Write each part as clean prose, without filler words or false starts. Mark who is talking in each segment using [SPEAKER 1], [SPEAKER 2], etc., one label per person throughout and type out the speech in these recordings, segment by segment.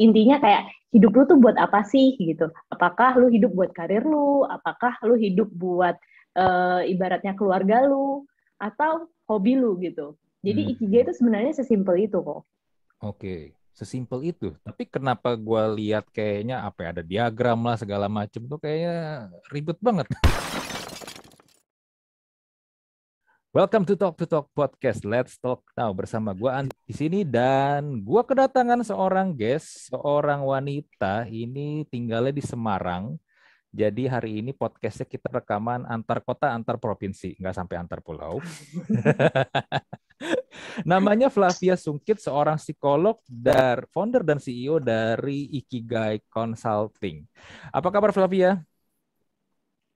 [SPEAKER 1] Intinya kayak hidup lu tuh buat apa sih gitu. Apakah lu hidup buat karir lu, apakah lu hidup buat ibaratnya keluarga lu, atau hobi lu gitu. Jadi ikigai
[SPEAKER 2] Hmm.
[SPEAKER 1] itu sebenarnya sesimpel itu kok.
[SPEAKER 2] Oke, sesimpel itu. Tapi kenapa gue lihat kayaknya apa ya, ada diagram lah segala macem tuh kayaknya ribet banget. Welcome to Talk Podcast. Let's talk now bersama gue Andi di sini dan gue kedatangan seorang guest, seorang wanita. Ini tinggalnya di Semarang. Jadi hari ini podcastnya kita rekaman antar kota, antar provinsi, nggak sampai antar pulau. Namanya Flavia Sungkit, seorang psikolog, founder dan CEO dari Ikigai Consulting. Apa kabar Flavia?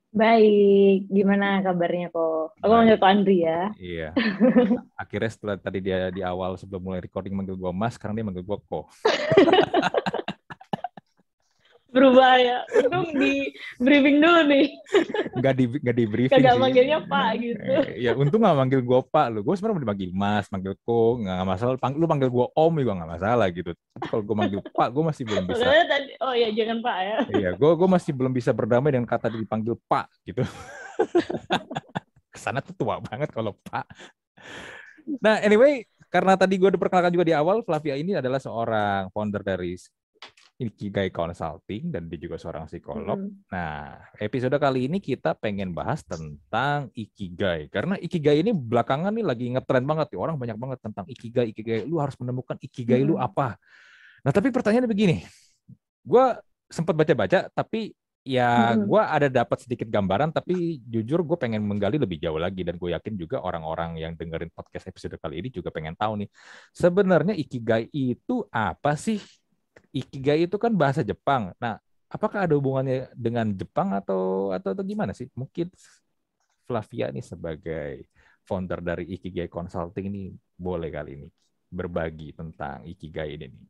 [SPEAKER 1] Baik, gimana kabarnya kok? Aku manggil
[SPEAKER 2] Baik.
[SPEAKER 1] Kak Andri ya.
[SPEAKER 2] Iya. Akhirnya setelah tadi dia di awal sebelum mulai recording manggil gua Mas, sekarang dia manggil gua Ko.
[SPEAKER 1] Berubah ya. Untung di briefing dulu nih.
[SPEAKER 2] Nggak di briefing
[SPEAKER 1] Kagak
[SPEAKER 2] sih.
[SPEAKER 1] manggilnya Pak gitu.
[SPEAKER 2] Ya untung nggak manggil gua Pak lu. Gue sebenarnya mau dipanggil Mas, manggil Ko, nggak masalah. Lu panggil gua Om juga nggak masalah gitu. Tapi kalau gua manggil Pak, gue masih belum bisa.
[SPEAKER 1] Makanya tadi, oh ya jangan Pak ya.
[SPEAKER 2] Iya, gue masih belum bisa berdamai dengan kata dipanggil Pak gitu. Kesana tuh tua banget kalau Pak. Nah, anyway, karena tadi gue diperkenalkan juga di awal, Flavia ini adalah seorang founder dari Ikigai Consulting dan dia juga seorang psikolog.
[SPEAKER 1] Mm-mm.
[SPEAKER 2] Nah, episode kali ini kita pengen bahas tentang Ikigai. Karena Ikigai ini belakangan nih lagi ngetren banget. Orang banyak banget tentang Ikigai, Ikigai. Lu harus menemukan Ikigai lu
[SPEAKER 1] Mm-mm.
[SPEAKER 2] apa. Nah, tapi pertanyaannya begini. Gue sempat baca-baca, tapi ya gue
[SPEAKER 1] Mm-mm.
[SPEAKER 2] ada dapat sedikit gambaran, tapi jujur gue pengen menggali lebih jauh lagi dan gue yakin juga orang-orang yang dengerin podcast episode kali ini juga pengen tahu nih sebenarnya Ikigai itu apa sih? Ikigai itu kan bahasa Jepang. Nah, apakah ada hubungannya dengan Jepang atau gimana sih? Mungkin Flavia nih sebagai founder dari Ikigai Consulting ini boleh kali ini berbagi tentang Ikigai ini nih.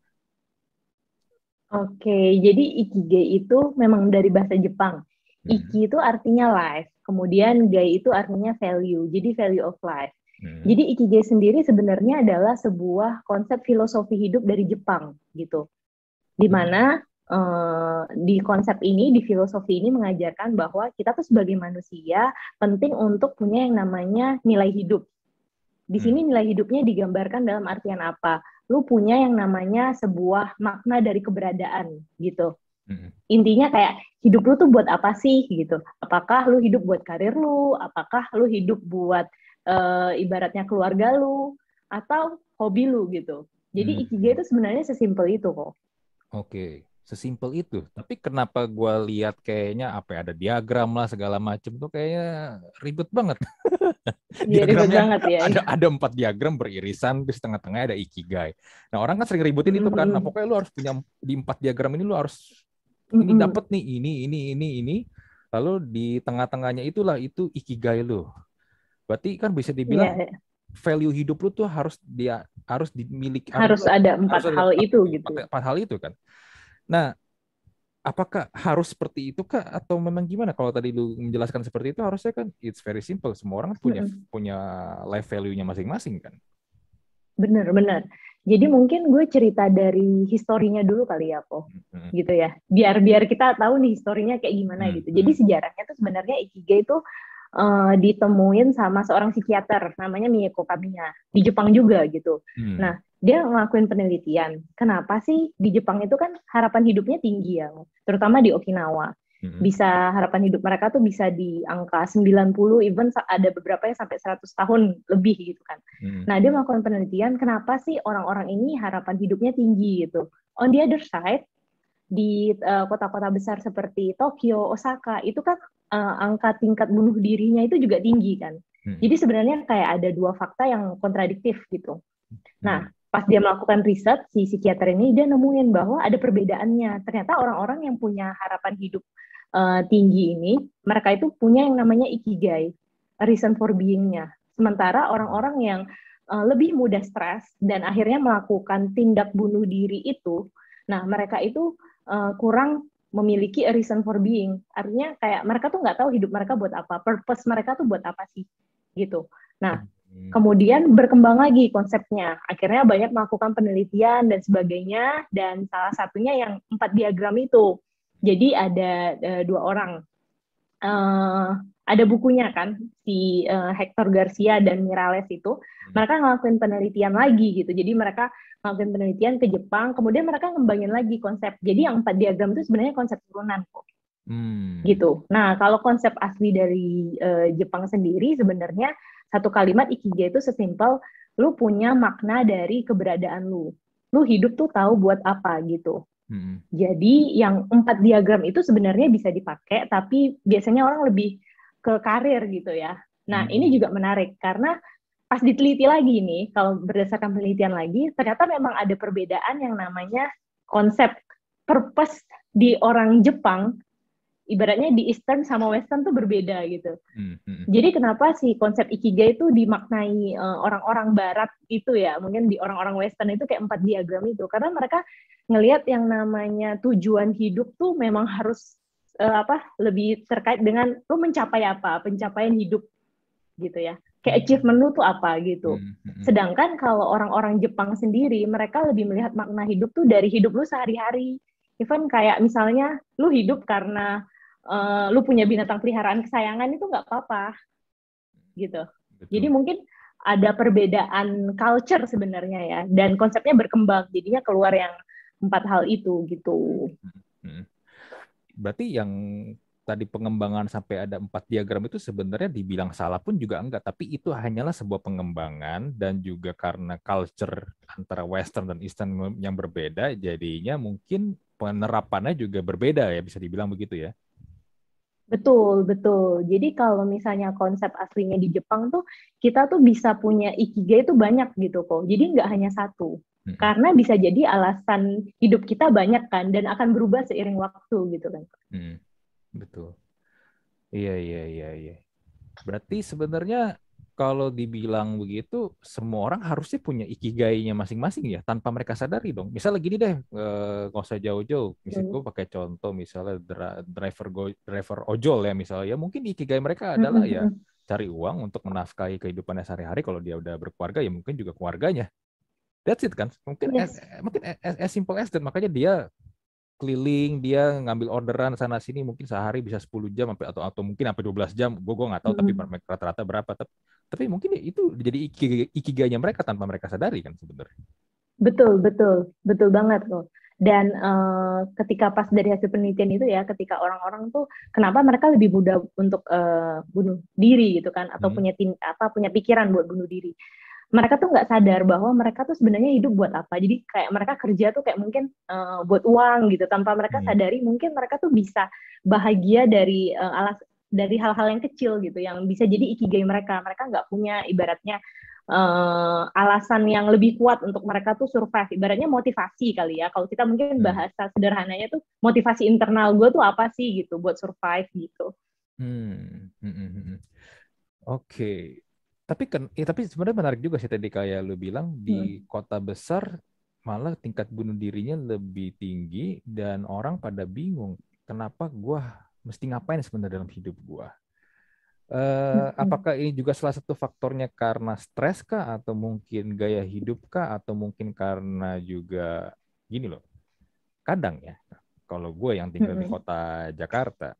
[SPEAKER 1] Oke, jadi ikigai itu memang dari bahasa Jepang.
[SPEAKER 2] Hmm.
[SPEAKER 1] Iki itu artinya life, kemudian gai itu artinya value, jadi value of life.
[SPEAKER 2] Hmm.
[SPEAKER 1] Jadi ikigai sendiri sebenarnya adalah sebuah konsep filosofi hidup dari Jepang gitu. Di
[SPEAKER 2] Hmm.
[SPEAKER 1] mana di konsep ini, di filosofi ini mengajarkan bahwa kita tuh sebagai manusia penting untuk punya yang namanya nilai hidup. Di
[SPEAKER 2] Hmm.
[SPEAKER 1] sini nilai hidupnya digambarkan dalam artian apa? Lu punya yang namanya sebuah makna dari keberadaan gitu.
[SPEAKER 2] Hmm.
[SPEAKER 1] Intinya kayak hidup lu tuh buat apa sih gitu? Apakah lu hidup buat karir lu? Apakah lu hidup buat ibaratnya keluarga lu? Atau hobi lu gitu? Jadi ikigai
[SPEAKER 2] Hmm.
[SPEAKER 1] itu sebenarnya sesimpel itu kok.
[SPEAKER 2] Oke, sesimpel itu. Tapi kenapa gue lihat kayaknya apa ya, ada diagram lah segala macem tuh kayaknya ribet banget.
[SPEAKER 1] Iya ribet
[SPEAKER 2] Diagramnya
[SPEAKER 1] banget ya.
[SPEAKER 2] ada 4 diagram beririsan, di tengah-tengahnya ada ikigai. Nah orang kan sering ributin itu kan. Nah
[SPEAKER 1] Mm-mm.
[SPEAKER 2] pokoknya lu harus punya di 4 diagram ini lu harus ini
[SPEAKER 1] Mm-mm.
[SPEAKER 2] dapat nih ini. Lalu di tengah-tengahnya itulah itu ikigai lu. Berarti kan bisa dibilang
[SPEAKER 1] Iya,
[SPEAKER 2] value hidup lu tuh harus dimiliki
[SPEAKER 1] harus ada
[SPEAKER 2] harus
[SPEAKER 1] empat
[SPEAKER 2] ada
[SPEAKER 1] hal
[SPEAKER 2] empat,
[SPEAKER 1] itu
[SPEAKER 2] empat,
[SPEAKER 1] gitu.
[SPEAKER 2] empat hal itu kan. Nah, apakah harus seperti itu kah atau memang gimana? Kalau tadi lu menjelaskan seperti itu harusnya kan it's very simple. Semua orang kan punya
[SPEAKER 1] Mm-mm.
[SPEAKER 2] punya life value-nya masing-masing kan.
[SPEAKER 1] Bener-bener. Jadi mungkin gue cerita dari historinya dulu kali ya, kok.
[SPEAKER 2] Hmm.
[SPEAKER 1] Gitu ya. Biar biar kita tahu nih historinya kayak gimana
[SPEAKER 2] Hmm.
[SPEAKER 1] gitu. Jadi
[SPEAKER 2] Hmm.
[SPEAKER 1] sejarahnya tuh sebenarnya Ikigai itu ditemuin sama seorang psikiater namanya Mieko Kamiya di Jepang juga gitu.
[SPEAKER 2] Hmm.
[SPEAKER 1] Nah, dia ngelakuin penelitian. Kenapa sih di Jepang itu kan harapan hidupnya tinggi ya, terutama di Okinawa.
[SPEAKER 2] Hmm.
[SPEAKER 1] Bisa harapan hidup mereka tuh bisa di angka 90, even ada beberapa yang sampai 100 tahun lebih gitu kan.
[SPEAKER 2] Hmm.
[SPEAKER 1] Nah, dia melakukan penelitian kenapa sih orang-orang ini harapan hidupnya tinggi gitu. On the other side, di kota-kota besar seperti Tokyo, Osaka, itu kan angka tingkat bunuh dirinya itu juga tinggi kan.
[SPEAKER 2] Hmm.
[SPEAKER 1] Jadi sebenarnya kayak ada dua fakta yang kontradiktif gitu. Nah,
[SPEAKER 2] Hmm.
[SPEAKER 1] pas dia melakukan riset, si psikiater ini dia nemuin bahwa ada perbedaannya. Ternyata orang-orang yang punya harapan hidup tinggi ini, mereka itu punya yang namanya ikigai, reason for being-nya. Sementara orang-orang yang lebih mudah stres dan akhirnya melakukan tindak bunuh diri itu, nah mereka itu kurang memiliki a reason for being. Artinya kayak mereka tuh nggak tahu hidup mereka buat apa, purpose mereka tuh buat apa sih, gitu. Nah, Kemudian berkembang lagi konsepnya. Akhirnya banyak melakukan penelitian dan sebagainya. Dan salah satunya yang 4 diagram itu. Jadi ada 2 orang. Ada bukunya kan, si Hector Garcia dan Miralles itu. Mereka ngelakuin penelitian lagi gitu. Jadi mereka ngelakuin penelitian ke Jepang. Kemudian mereka ngembangin lagi konsep. Jadi yang 4 diagram itu sebenarnya konsep turunan kok. Gitu. Nah, kalau konsep asli dari Jepang sendiri sebenarnya satu kalimat ikigai itu sesimpel lu punya makna dari keberadaan lu. Lu hidup tuh tahu buat apa gitu. Jadi yang 4 diagram itu sebenarnya bisa dipakai, tapi biasanya orang lebih ke karir gitu ya. Nah, ini juga menarik karena pas diteliti lagi nih, kalau berdasarkan penelitian lagi, ternyata memang ada perbedaan yang namanya konsep purpose di orang Jepang, ibaratnya di Eastern sama Western tuh berbeda gitu. Jadi kenapa sih konsep Ikigai itu dimaknai orang-orang Barat itu ya, mungkin di orang-orang Western itu kayak 4 diagram itu, karena mereka ngelihat yang namanya tujuan hidup tuh memang harus lebih terkait dengan lu mencapai apa, pencapaian hidup gitu ya. Kayak achievement lu tuh apa gitu. Sedangkan kalau orang-orang Jepang sendiri, mereka lebih melihat makna hidup tuh dari hidup lu sehari-hari. Even kayak misalnya lu hidup karena lu punya binatang peliharaan kesayangan itu nggak apa-apa gitu. Betul. Jadi mungkin ada perbedaan culture sebenarnya ya, dan konsepnya berkembang, jadinya keluar yang 4 hal itu gitu.
[SPEAKER 2] Berarti yang tadi pengembangan sampai ada 4 diagram itu sebenarnya dibilang salah pun juga enggak, tapi itu hanyalah sebuah pengembangan dan juga karena culture antara Western dan Eastern yang berbeda, jadinya mungkin penerapannya juga berbeda ya, bisa dibilang begitu ya.
[SPEAKER 1] Betul, betul. Jadi kalau misalnya konsep aslinya di Jepang tuh, kita tuh bisa punya ikigai itu banyak gitu kok. Jadi nggak hanya satu. Karena bisa jadi alasan hidup kita banyak kan, dan akan berubah seiring waktu gitu kan.
[SPEAKER 2] Betul. Iya. Berarti sebenarnya kalau dibilang begitu, semua orang harusnya punya ikigainya masing-masing ya, tanpa mereka sadari dong. Misalnya gini deh, nggak usah jauh-jauh. Misalnya gue pakai contoh, misalnya driver ojol ya misalnya. Ya mungkin ikigai mereka adalah ya cari uang untuk menafkahi kehidupannya sehari-hari. Kalau dia udah berkeluarga, ya mungkin juga keluarganya. That's it kan. Mungkin as simple as that. Makanya dia keliling, dia ngambil orderan sana sini, mungkin sehari bisa 10 jam atau mungkin sampai 12 jam. Gue nggak tahu tapi rata-rata berapa. Tapi mungkin itu jadi ikigainya mereka tanpa mereka sadari kan sebenarnya.
[SPEAKER 1] Betul banget kok. Dan ketika pas dari hasil penelitian itu ya, ketika orang-orang tuh kenapa mereka lebih mudah untuk bunuh diri gitu kan, atau punya pikiran buat bunuh diri. Mereka tuh nggak sadar bahwa mereka tuh sebenarnya hidup buat apa. Jadi kayak mereka kerja tuh kayak mungkin buat uang gitu, tanpa mereka sadari mungkin mereka tuh bisa bahagia dari dari hal-hal yang kecil gitu, yang bisa jadi ikigai mereka. Mereka nggak punya ibaratnya alasan yang lebih kuat untuk mereka tuh survive. Ibaratnya motivasi kali ya. Kalau kita mungkin bahasa sederhananya tuh motivasi internal gue tuh apa sih gitu buat survive gitu.
[SPEAKER 2] Oke. Tapi sebenarnya menarik juga sih tadi kayak lu bilang di kota besar malah tingkat bunuh dirinya lebih tinggi dan orang pada bingung kenapa gue mesti ngapain sebenarnya dalam hidup gue. Apakah ini juga salah satu faktornya karena stres kah atau mungkin gaya hidup kah atau mungkin karena juga gini loh. Kadang ya kalau gue yang tinggal di kota Jakarta,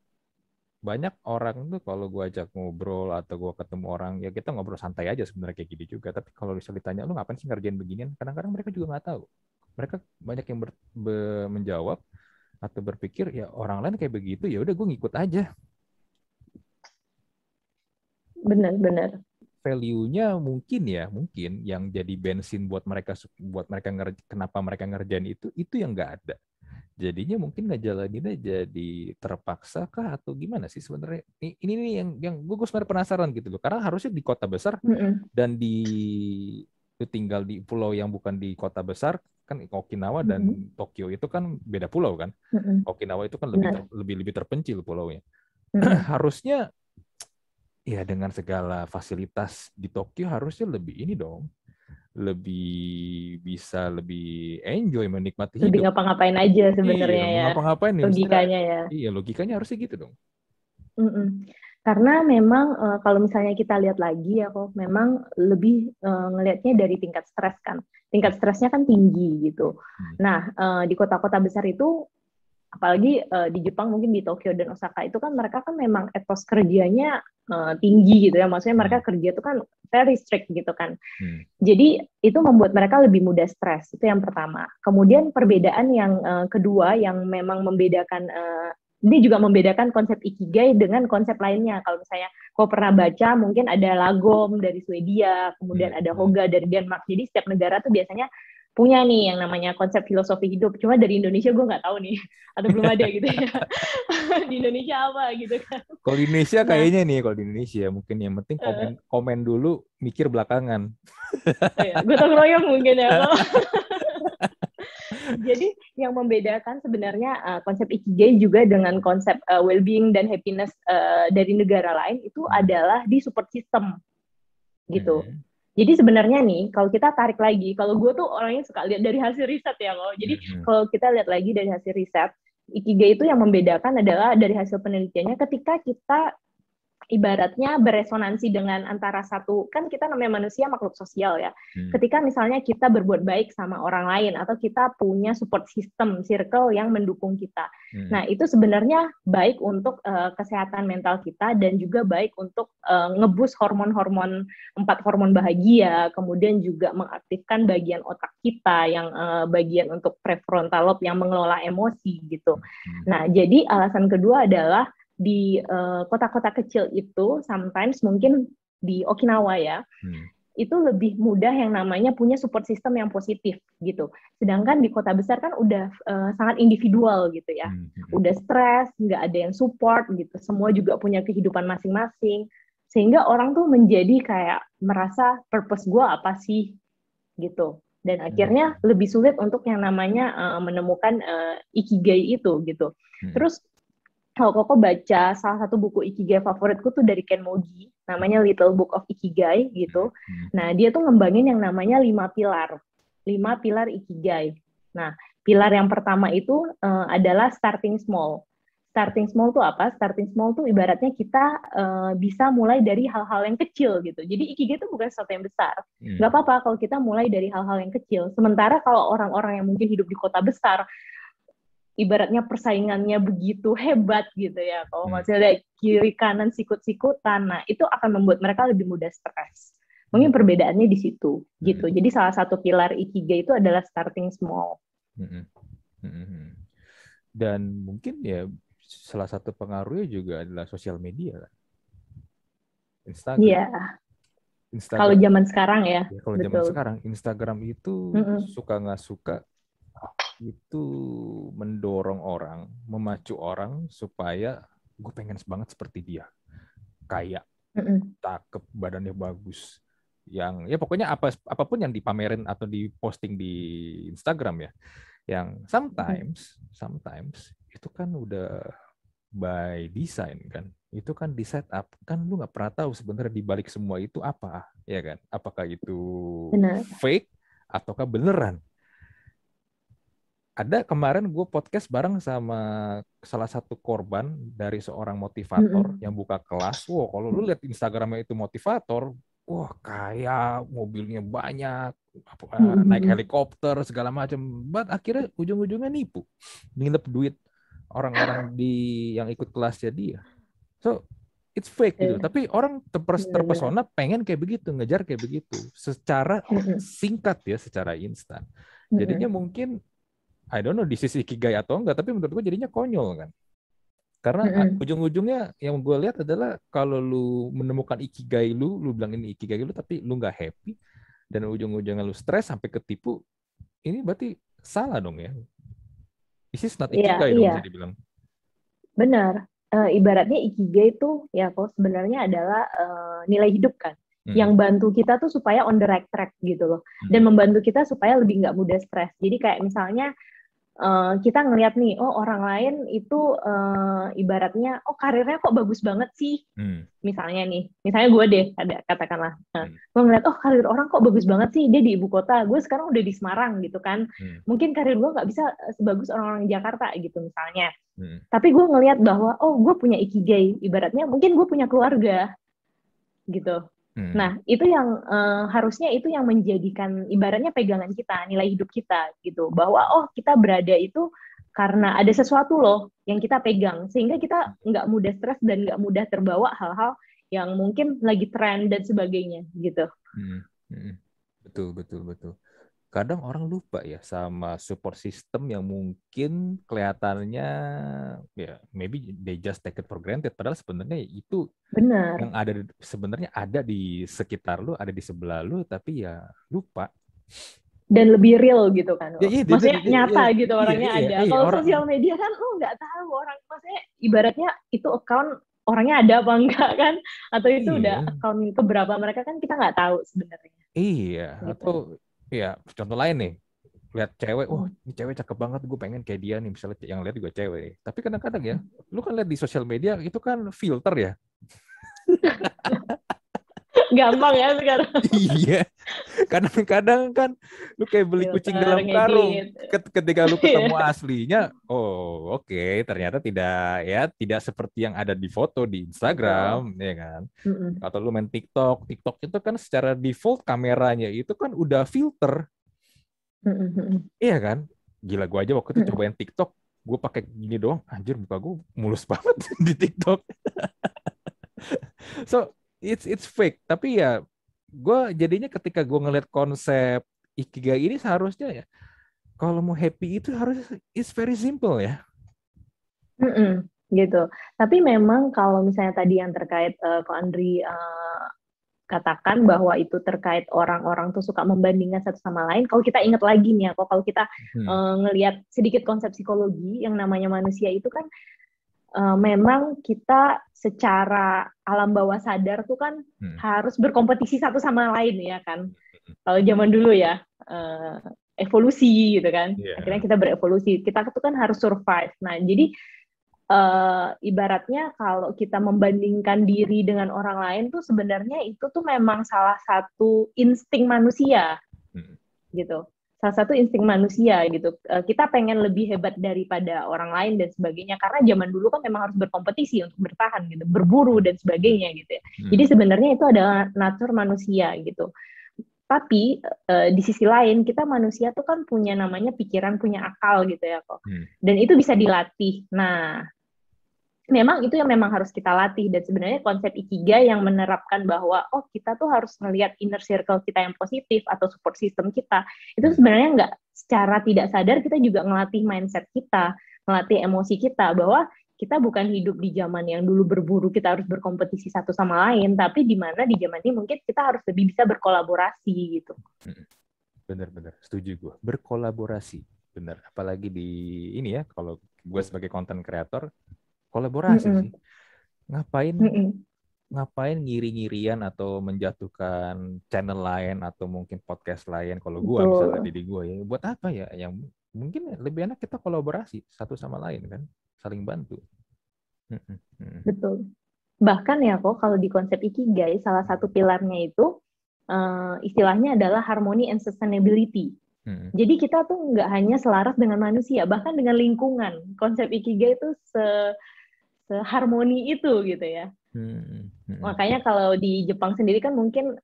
[SPEAKER 2] banyak orang tuh kalau gue ajak ngobrol atau gue ketemu orang, ya kita ngobrol santai aja sebenarnya kayak gitu juga. Tapi kalau misalnya ditanya lu ngapain sih ngerjain beginian, kadang-kadang mereka juga nggak tahu. Mereka banyak yang menjawab atau berpikir ya orang lain kayak begitu, ya udah gue ngikut aja.
[SPEAKER 1] Benar.
[SPEAKER 2] Value-nya mungkin yang jadi bensin buat mereka kenapa mereka ngerjain itu yang nggak ada. Jadinya mungkin ngejalaninnya jadi terpaksa kah atau gimana sih sebenarnya? Ini nih yang gue sebenarnya penasaran gitu loh. Karena harusnya di kota besar dan tinggal di pulau yang bukan di kota besar kan, Okinawa dan Tokyo itu kan beda pulau kan. Okinawa itu kan lebih terpencil pulaunya. Harusnya ya dengan segala fasilitas di Tokyo harusnya lebih ini dong. Lebih enjoy menikmati hidup.
[SPEAKER 1] Lebih ngapa-ngapain aja sebenarnya ya.
[SPEAKER 2] Ngapa-ngapain nih,
[SPEAKER 1] logikanya ya.
[SPEAKER 2] Iya, logikanya harusnya gitu dong.
[SPEAKER 1] Karena memang kalau misalnya kita lihat lagi ya kok, memang lebih ngelihatnya dari tingkat stres kan. Tingkat stresnya kan tinggi gitu. Nah, di kota-kota besar itu, apalagi di Jepang mungkin di Tokyo dan Osaka itu kan mereka kan memang etos kerjanya tinggi gitu ya. Maksudnya mereka kerja itu kan very strict gitu kan. Jadi itu membuat mereka lebih mudah stres. Itu yang pertama. Kemudian perbedaan yang kedua yang memang membedakan ini juga membedakan konsep ikigai dengan konsep lainnya. Kalau misalnya kau pernah baca, mungkin ada Lagom dari Swedia, kemudian ada Hoga dari Denmark. Jadi setiap negara tuh biasanya punya nih yang namanya konsep filosofi hidup. Cuma dari Indonesia gue nggak tahu nih, atau belum ada gitu ya. Di Indonesia apa gitu kan.
[SPEAKER 2] Kalau di Indonesia kayaknya nih, kalau di Indonesia mungkin yang penting komen dulu, mikir belakangan.
[SPEAKER 1] Gotong royong mungkin ya. Jadi yang membedakan sebenarnya konsep ikigai juga dengan konsep well-being dan happiness dari negara lain itu adalah di support system gitu. Jadi sebenarnya nih kalau kita tarik lagi, kalau gue tuh orangnya suka lihat dari hasil riset ya loh. Jadi kalau kita lihat lagi dari hasil riset, ikigai itu yang membedakan adalah dari hasil penelitiannya ketika kita ibaratnya beresonansi dengan antara satu, kan kita namanya manusia makhluk sosial ya. Ketika misalnya kita berbuat baik sama orang lain atau kita punya support system, circle yang mendukung kita. Nah, itu sebenarnya baik untuk kesehatan mental kita dan juga baik untuk ngebus hormon-hormon 4 hormon bahagia, kemudian juga mengaktifkan bagian otak kita yang bagian untuk prefrontal lobe yang mengelola emosi gitu. Nah, jadi alasan kedua adalah di kota-kota kecil itu sometimes mungkin di Okinawa ya, itu lebih mudah yang namanya punya support system yang positif gitu. Sedangkan di kota besar kan udah sangat individual gitu ya. Udah stres, nggak ada yang support gitu. Semua juga punya kehidupan masing-masing. Sehingga orang tuh menjadi kayak merasa purpose gue apa sih gitu. Dan akhirnya lebih sulit untuk yang namanya menemukan ikigai itu gitu. Terus kalau Koko baca salah satu buku Ikigai favoritku tuh dari Ken Mogi, namanya Little Book of Ikigai gitu. Nah, dia tuh ngembangin yang namanya 5 pilar. 5 pilar Ikigai. Nah, pilar yang pertama itu adalah starting small. Starting small tuh apa? Starting small tuh ibaratnya kita bisa mulai dari hal-hal yang kecil gitu. Jadi Ikigai itu bukan sesuatu yang besar. Nggak apa-apa kalau kita mulai dari hal-hal yang kecil. Sementara kalau orang-orang yang mungkin hidup di kota besar, ibaratnya persaingannya begitu hebat gitu ya. Kalau maksudnya kiri kanan sikut-sikutan, nah itu akan membuat mereka lebih mudah stres. Mungkin perbedaannya di situ gitu. Jadi salah satu pilar Ikigai itu adalah starting small.
[SPEAKER 2] Dan mungkin ya salah satu pengaruhnya juga adalah sosial media kan. Instagram.
[SPEAKER 1] Iya. Kalau zaman sekarang ya.
[SPEAKER 2] Kalau zaman sekarang Instagram itu suka nggak suka itu mendorong orang, memacu orang supaya gue pengen banget seperti dia, kaya, cakep, badannya bagus, yang ya pokoknya apapun yang dipamerin atau diposting di Instagram ya, yang sometimes itu kan udah by design kan, itu kan di set up kan, lu nggak pernah tahu sebenarnya di balik semua itu apa, ya kan? Apakah itu fake ataukah beneran? Ada kemarin gue podcast bareng sama salah satu korban dari seorang motivator yang buka kelas. Wow, kalau lu lihat Instagramnya itu motivator, wah kaya, mobilnya banyak, naik helikopter segala macam. But akhirnya ujung-ujungnya nipu, nginep duit orang-orang yang ikut kelasnya dia. So it's fake gitu. Tapi orang terpesona pengen kayak begitu, ngejar kayak begitu, secara singkat ya, secara instan. Jadinya mungkin I don't know, this is ikigai atau enggak, tapi menurut gue jadinya konyol kan. Karena ujung-ujungnya yang gue lihat adalah kalau lu menemukan ikigai lu bilang ini ikigai lu, tapi lu nggak happy, dan ujung-ujungnya lu stres sampai ketipu, ini berarti salah dong ya. This is not ikigai dong, bisa dibilang.
[SPEAKER 1] Benar. Ibaratnya ikigai itu ya kok sebenarnya adalah nilai hidup kan. Yang bantu kita tuh supaya on the right track gitu loh. Dan membantu kita supaya lebih nggak mudah stres. Jadi kayak misalnya kita ngelihat nih, oh orang lain itu ibaratnya, oh karirnya kok bagus banget sih. Misalnya gue deh, ada katakanlah, gue ngeliat, oh karir orang kok bagus banget sih, dia di ibu kota, gue sekarang udah di Semarang gitu kan. Mungkin karir gue nggak bisa sebagus orang-orang di Jakarta gitu misalnya. Tapi gue ngelihat bahwa, oh gue punya ikigai, ibaratnya mungkin gue punya keluarga gitu. Nah, itu yang harusnya itu yang menjadikan ibaratnya pegangan kita, nilai hidup kita gitu. Bahwa oh kita berada itu karena ada sesuatu loh yang kita pegang, sehingga kita nggak mudah stres dan nggak mudah terbawa hal-hal yang mungkin lagi tren dan sebagainya gitu.
[SPEAKER 2] Betul, betul, betul. Kadang orang lupa ya sama support system yang mungkin kelihatannya ya maybe they just take it for granted, padahal sebenarnya itu
[SPEAKER 1] Benar.
[SPEAKER 2] yang ada sebenarnya ada di sekitar lu, ada di sebelah lu, tapi ya lupa.
[SPEAKER 1] Dan lebih real gitu kan.
[SPEAKER 2] Ya, iya,
[SPEAKER 1] Maksudnya nyata gitu orangnya
[SPEAKER 2] iya,
[SPEAKER 1] ada.
[SPEAKER 2] iya,
[SPEAKER 1] Kalau
[SPEAKER 2] orang
[SPEAKER 1] sosial media kan lu nggak tahu orang, maksudnya ibaratnya itu account orangnya ada apa enggak kan, atau itu udah
[SPEAKER 2] iya,
[SPEAKER 1] account keberapa mereka kan kita nggak tahu sebenarnya.
[SPEAKER 2] iya,
[SPEAKER 1] Gitu.
[SPEAKER 2] atau ya contoh lain nih, lihat cewek, oh ini cewek cakep banget, gue pengen kayak dia nih, misalnya yang lihat juga cewek. Tapi kadang-kadang ya, lu kan lihat di sosial media itu kan filter ya.
[SPEAKER 1] Gampang ya sekarang.
[SPEAKER 2] Iya, kadang-kadang kan lu kayak beli kucing
[SPEAKER 1] Filter,
[SPEAKER 2] dalam karung.
[SPEAKER 1] ngedit.
[SPEAKER 2] Ketika lu ketemu aslinya, oh oke, ternyata tidak seperti yang ada di foto di Instagram, ya kan? Atau lu main TikTok, TikTok itu kan secara default kameranya itu kan udah filter, iya kan? Gila, gua aja waktu itu cobain TikTok, gue pakai gini doang, anjir muka gue mulus banget di TikTok. So it's fake, tapi ya gue jadinya ketika gue ngeliat konsep ikigai ini seharusnya ya kalau mau happy itu harus it's very simple ya.
[SPEAKER 1] Gitu. Tapi memang kalau misalnya tadi yang terkait Ko Andri katakan bahwa itu terkait orang-orang tuh suka membandingkan satu sama lain. Kalau kita ingat lagi nih ya, kalau kita ngelihat sedikit konsep psikologi yang namanya manusia itu kan memang kita secara alam bawah sadar tuh kan harus berkompetisi satu sama lain ya kan. Kalau zaman dulu ya evolusi gitu kan. Akhirnya kita berevolusi. Kita tuh kan harus survive. Nah, jadi ibaratnya kalau kita membandingkan diri dengan orang lain tuh sebenarnya itu tuh memang salah satu insting manusia gitu, salah satu insting manusia gitu. Kita pengen lebih hebat daripada orang lain dan sebagainya karena zaman dulu kan memang harus berkompetisi untuk bertahan gitu, berburu dan sebagainya gitu ya. Jadi sebenarnya itu adalah natur manusia gitu. Tapi di sisi lain kita manusia tuh kan punya namanya pikiran, punya akal gitu ya kok. Dan itu bisa dilatih. Nah, memang itu yang memang harus kita latih dan sebenarnya konsep ikigai yang menerapkan bahwa oh kita tuh harus melihat inner circle kita yang positif atau support system kita itu sebenarnya nggak secara tidak sadar kita juga ngelatih mindset kita, ngelatih emosi kita bahwa kita bukan hidup di zaman yang dulu berburu kita harus berkompetisi satu sama lain, tapi di mana di zaman ini mungkin kita harus lebih bisa berkolaborasi gitu.
[SPEAKER 2] Benar-benar setuju gue, berkolaborasi benar, apalagi di ini ya, kalau gue sebagai content creator kolaborasi sih. Ngapain ngiri-ngirian atau menjatuhkan channel lain atau mungkin podcast lain kalau gue misalnya diri gue ya buat apa ya, yang mungkin lebih enak kita kolaborasi satu sama lain kan, saling bantu.
[SPEAKER 1] Betul. Bahkan ya kok kalau di konsep ikigai salah satu pilarnya itu istilahnya adalah harmony and sustainability. Jadi kita tuh nggak hanya selaras dengan manusia, bahkan dengan lingkungan. Konsep ikigai itu seharmoni itu gitu ya. Makanya kalau di Jepang sendiri kan mungkin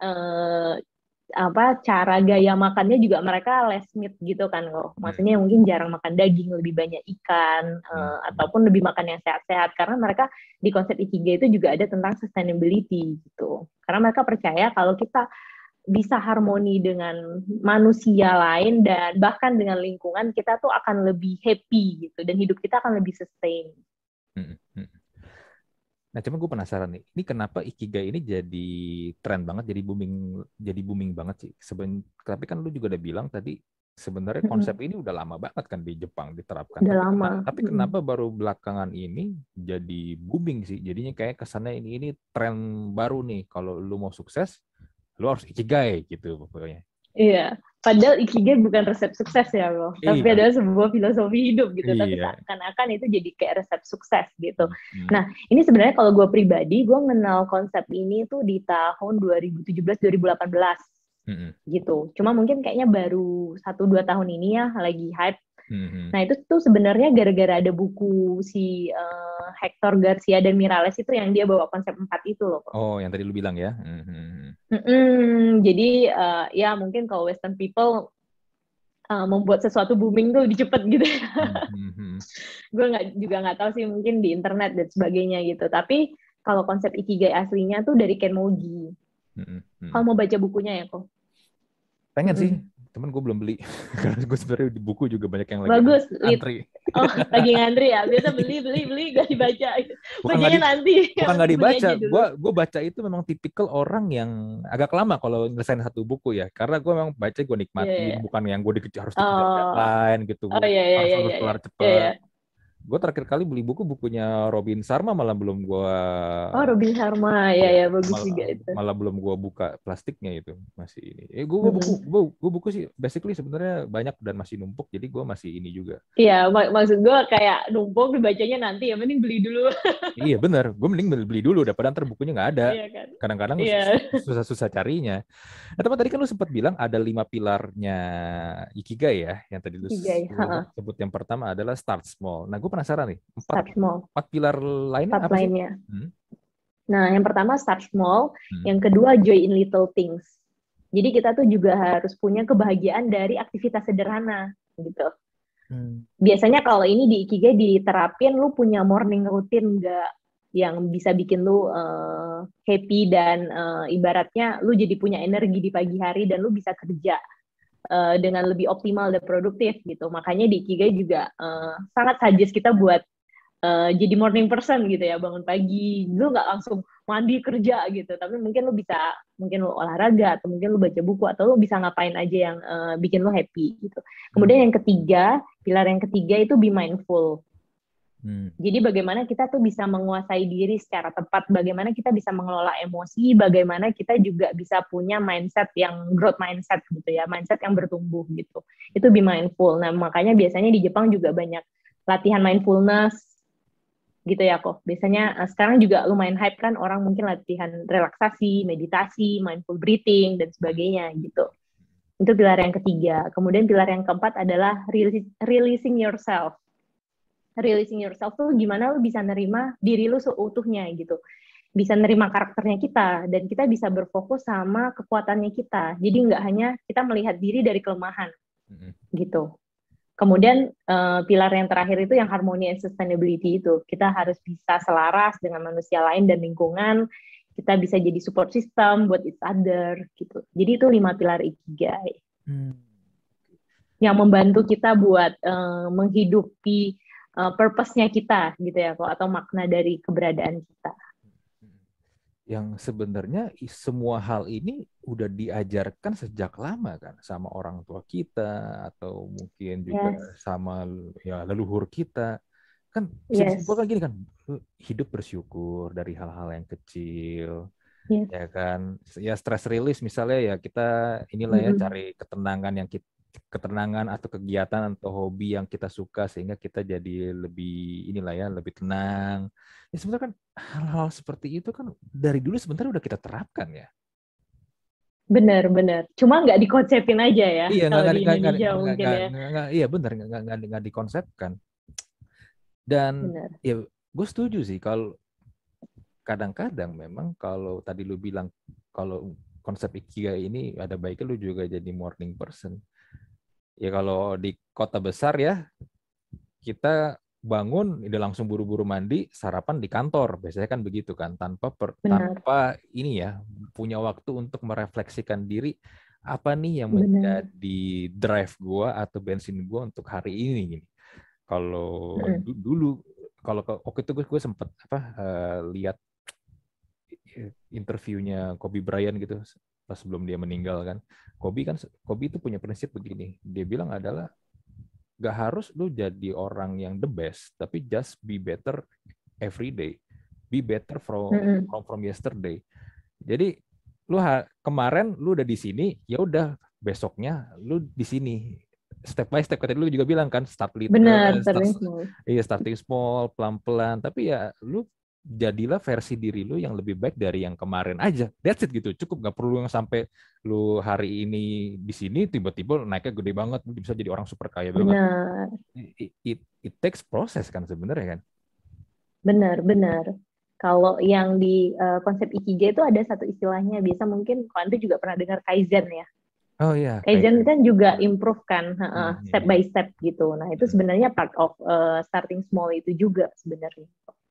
[SPEAKER 1] cara gaya makannya juga mereka less meat gitu kan loh. Maksudnya mungkin jarang makan daging, lebih banyak ikan ataupun lebih makan yang sehat-sehat karena mereka di konsep ikigai itu juga ada tentang sustainability gitu. Karena mereka percaya kalau kita bisa harmoni dengan manusia lain dan bahkan dengan lingkungan, kita tuh akan lebih happy gitu dan hidup kita akan lebih sustain.
[SPEAKER 2] Nah, cuman gue penasaran nih, ini kenapa ikigai ini jadi tren banget, jadi booming banget sih. Tapi kan lu juga udah bilang tadi sebenarnya konsep ini udah lama banget kan di Jepang diterapkan.
[SPEAKER 1] Udah lama.
[SPEAKER 2] Tapi kenapa baru belakangan ini jadi booming sih? Jadinya kayak kesannya ini tren baru nih. Kalau lu mau sukses, lu harus ikigai gitu pokoknya.
[SPEAKER 1] Iya. Padahal ikigai bukan resep sukses ya, bro. Tapi
[SPEAKER 2] Iya,
[SPEAKER 1] adalah sebuah filosofi hidup gitu. Tapi
[SPEAKER 2] iya.
[SPEAKER 1] seakan-akan itu jadi kayak resep sukses gitu.
[SPEAKER 2] Hmm.
[SPEAKER 1] Nah, ini sebenarnya kalau gue pribadi, gue kenal konsep ini tuh di tahun 2017-2018
[SPEAKER 2] Hmm.
[SPEAKER 1] gitu. Cuma mungkin kayaknya baru 1-2 tahun ini ya lagi hype.
[SPEAKER 2] Hmm.
[SPEAKER 1] Nah, itu tuh sebenarnya gara-gara ada buku si Hector Garcia dan Miralles itu yang dia bawa konsep 4 itu loh.
[SPEAKER 2] Oh, yang tadi lu bilang ya. Hmm.
[SPEAKER 1] Jadi ya mungkin kalau Western people membuat sesuatu booming tuh lebih cepet gitu ya.
[SPEAKER 2] Hmm.
[SPEAKER 1] Gue nggak tahu sih mungkin di internet dan sebagainya gitu. Tapi kalau konsep ikigai aslinya tuh dari Ken Mogi. Kalau
[SPEAKER 2] Hmm.
[SPEAKER 1] mau baca bukunya ya kok.
[SPEAKER 2] Pengen sih,
[SPEAKER 1] Mm-mm.
[SPEAKER 2] temen gue belum beli. Karena gue sebenarnya di buku juga banyak yang lagi
[SPEAKER 1] Bagus,
[SPEAKER 2] antri.
[SPEAKER 1] Oh, lagi ngantri ya. Biasa beli gak dibaca.
[SPEAKER 2] Bukan nggak
[SPEAKER 1] Bacanya nanti.
[SPEAKER 2] bukan nggak
[SPEAKER 1] Beli
[SPEAKER 2] dibaca,
[SPEAKER 1] aja dulu.
[SPEAKER 2] gue baca itu memang tipikal orang yang agak lama kalau nyelesain satu buku ya, karena gue memang baca gue
[SPEAKER 1] Iya, yeah,
[SPEAKER 2] nikmatin,
[SPEAKER 1] yeah.
[SPEAKER 2] bukan yang gue dikejar harus dikejar
[SPEAKER 1] Oh,
[SPEAKER 2] deadline gitu, gue
[SPEAKER 1] oh iya, iya,
[SPEAKER 2] harus
[SPEAKER 1] iya,
[SPEAKER 2] harus
[SPEAKER 1] iya, iya.
[SPEAKER 2] kelar
[SPEAKER 1] Iya, iya.
[SPEAKER 2] cepet. Gue terakhir kali beli bukunya Robin Sharma malah belum gue
[SPEAKER 1] Oh, Robin Sharma. Ya,
[SPEAKER 2] ya
[SPEAKER 1] ya, bagus
[SPEAKER 2] malah,
[SPEAKER 1] juga itu.
[SPEAKER 2] malah belum gue buka plastiknya itu masih ini.
[SPEAKER 1] Mm-mm.
[SPEAKER 2] Gue buku sih basically sebenarnya banyak dan masih numpuk, jadi gue masih ini juga.
[SPEAKER 1] Iya, maksud gue kayak numpuk dibacanya nanti ya, mending beli dulu.
[SPEAKER 2] Iya bener, gue mending beli dulu daripada ntar bukunya nggak ada.
[SPEAKER 1] Iya kan?
[SPEAKER 2] Kadang-kadang
[SPEAKER 1] Iya.
[SPEAKER 2] susah-susah carinya. Nah, teman tadi kan lu sempat bilang ada 5 pilarnya Ikigai ya, yang tadi
[SPEAKER 1] Ikigai,
[SPEAKER 2] lu sebut yang pertama adalah start small. Nah, gue penasaran nih, empat
[SPEAKER 1] start small.
[SPEAKER 2] empat pilar lainnya
[SPEAKER 1] Part
[SPEAKER 2] apa sih?
[SPEAKER 1] lainnya.
[SPEAKER 2] Hmm?
[SPEAKER 1] Nah, yang pertama start small,
[SPEAKER 2] Hmm.
[SPEAKER 1] yang kedua joy in little things. Jadi kita tuh juga harus punya kebahagiaan dari aktivitas sederhana gitu.
[SPEAKER 2] Hmm.
[SPEAKER 1] Biasanya kalau ini di Ikigai diterapin, lu punya morning routine nggak yang bisa bikin lu happy dan ibaratnya lu jadi punya energi di pagi hari dan lu bisa kerja dengan lebih optimal dan produktif gitu. Makanya di Ikigai juga sangat suggest kita buat jadi morning person gitu ya, bangun pagi lu nggak langsung mandi kerja gitu, tapi mungkin lu bisa, mungkin lu olahraga atau mungkin lu baca buku atau lu bisa ngapain aja yang bikin lu happy gitu. Kemudian yang ketiga, pilar yang ketiga itu be mindful. Jadi bagaimana kita tuh bisa menguasai diri secara tepat, bagaimana kita bisa mengelola emosi, bagaimana kita juga bisa punya mindset yang growth mindset gitu ya, mindset yang bertumbuh gitu. Itu be mindful. Nah, makanya biasanya di Jepang juga banyak latihan mindfulness gitu ya kok. Biasanya sekarang juga lumayan hype kan, orang mungkin latihan relaksasi, meditasi, mindful breathing dan sebagainya gitu. Itu pilar yang ketiga. Kemudian pilar yang keempat adalah releasing yourself. Releasing yourself tuh gimana lu bisa nerima diri lu seutuhnya gitu. Bisa nerima karakternya kita dan kita bisa berfokus sama kekuatannya kita. Jadi nggak hanya kita melihat diri dari kelemahan gitu. Kemudian pilar yang terakhir itu yang harmony and sustainability itu. Kita harus bisa selaras dengan manusia lain dan lingkungan. Kita bisa jadi support system buat each other gitu. Jadi itu 5 pilar Ikigai. Yang membantu kita buat menghidupi purpose-nya kita gitu ya kok, atau makna dari keberadaan kita.
[SPEAKER 2] Yang sebenarnya semua hal ini udah diajarkan sejak lama kan sama orang tua kita atau mungkin juga sama ya leluhur kita. Kan bisa disimpulkan gini kan, hidup bersyukur dari hal-hal yang kecil. Ya kan, ya stress release misalnya ya kita inilah ya cari ketenangan atau kegiatan atau hobi yang kita suka sehingga kita jadi lebih inilah ya lebih tenang. Ya sebenarnya kan hal-hal seperti itu kan dari dulu sebenarnya udah kita terapkan ya.
[SPEAKER 1] Benar. Cuma nggak dikonsepin aja ya.
[SPEAKER 2] Iya
[SPEAKER 1] kalau di Indonesia mungkin ya.
[SPEAKER 2] iya benar nggak dikonsepkan. Dan
[SPEAKER 1] Benar.
[SPEAKER 2] ya gue setuju sih kalau kadang-kadang memang kalau tadi lu bilang kalau konsep Ikigai ini ada baiknya lu juga jadi morning person. Ya kalau di kota besar ya kita bangun udah langsung buru-buru mandi sarapan di kantor biasanya kan begitu kan tanpa ini ya punya waktu untuk merefleksikan diri apa nih yang menjadi drive gua atau bensin gua untuk hari ini. Kalau dulu kalau waktu itu gue sempat lihat interviewnya Kobe Bryant gitu pas sebelum dia meninggal kan. Kobe itu punya prinsip begini. Dia bilang adalah gak harus lu jadi orang yang the best, tapi just be better every day. Be better from yesterday. Jadi lu kemarin lu udah di sini, ya udah besoknya lu di sini step by step. Tadi lu juga bilang kan start
[SPEAKER 1] Benar,
[SPEAKER 2] little,
[SPEAKER 1] starting small.
[SPEAKER 2] starting small, pelan-pelan. Tapi ya lu jadilah versi diri lu yang lebih baik dari yang kemarin aja. That's it gitu. Cukup, nggak perlu yang sampai lu hari ini di sini tiba-tiba naiknya gede banget, lu bisa jadi orang super kaya. Lu nggak.
[SPEAKER 1] Benar,
[SPEAKER 2] It takes proses kan sebenarnya kan.
[SPEAKER 1] benar. Kalau yang di konsep Ikigai itu ada satu istilahnya, biasa mungkin kalau Anda juga pernah dengar Kaizen ya.
[SPEAKER 2] Oh iya,
[SPEAKER 1] Kaizen
[SPEAKER 2] Kaizen.
[SPEAKER 1] kan juga improve kan, step by
[SPEAKER 2] Hmm.
[SPEAKER 1] step gitu. Nah itu sebenarnya part of starting small itu juga sebenarnya.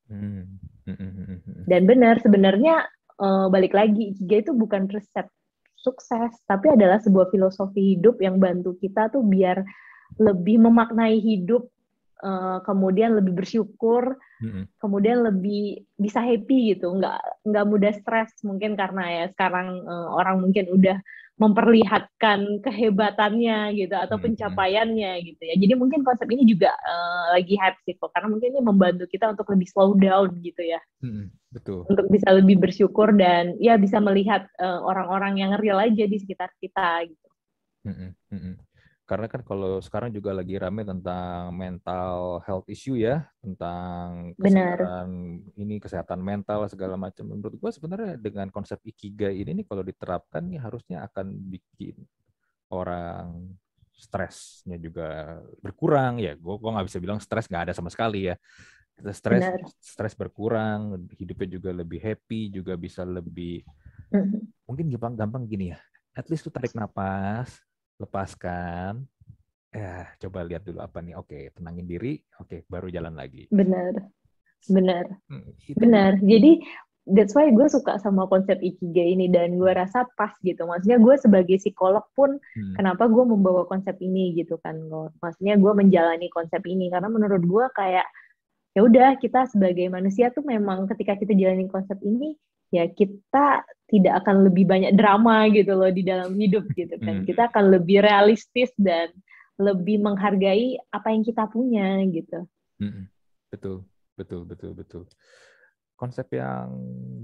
[SPEAKER 2] Hmm. Hmm.
[SPEAKER 1] Dan benar, sebenarnya balik lagi, Ikigai itu bukan resep sukses, tapi adalah sebuah filosofi hidup yang bantu kita tuh biar lebih memaknai hidup, kemudian lebih bersyukur,
[SPEAKER 2] Hmm.
[SPEAKER 1] kemudian lebih bisa happy gitu, nggak mudah stres mungkin karena ya sekarang orang mungkin udah memperlihatkan kehebatannya gitu atau
[SPEAKER 2] Hmm.
[SPEAKER 1] pencapaiannya gitu ya. Jadi mungkin konsep ini juga lagi hype sih kok, karena mungkin ini membantu kita untuk lebih slow down gitu ya,
[SPEAKER 2] Hmm. Betul.
[SPEAKER 1] untuk bisa lebih bersyukur dan ya bisa melihat orang-orang yang real aja di sekitar kita gitu.
[SPEAKER 2] Mm-mm, mm-mm. Karena kan kalau sekarang juga lagi rame tentang mental health issue ya, tentang
[SPEAKER 1] Benar,
[SPEAKER 2] kesehatan mental segala macam. Menurut gua sebenarnya dengan konsep ikigai ini nih kalau diterapkan nih harusnya akan bikin orang stresnya juga berkurang ya. Gua nggak bisa bilang stres nggak ada sama sekali ya. Kita stres
[SPEAKER 1] benar.
[SPEAKER 2] stres berkurang, hidupnya juga lebih happy, juga bisa lebih
[SPEAKER 1] Mhm.
[SPEAKER 2] mungkin gampang gini ya. At least tuh tarik napas, lepaskan, ya coba lihat dulu apa nih, oke tenangin diri, oke baru jalan lagi.
[SPEAKER 1] Benar, benar.
[SPEAKER 2] Itu.
[SPEAKER 1] Benar. Jadi that's why gue suka sama konsep Ikigai ini dan gue rasa pas gitu. Maksudnya gue sebagai psikolog pun
[SPEAKER 2] Hmm.
[SPEAKER 1] kenapa gue membawa konsep ini gitu kan. Maksudnya gue menjalani konsep ini karena menurut gue kayak ya udah kita sebagai manusia tuh memang ketika kita jalani konsep ini ya kita tidak akan lebih banyak drama gitu loh di dalam hidup gitu kan.
[SPEAKER 2] Hmm.
[SPEAKER 1] Kita akan lebih realistis dan lebih menghargai apa yang kita punya gitu.
[SPEAKER 2] Hmm. Betul, betul, betul, betul. Konsep yang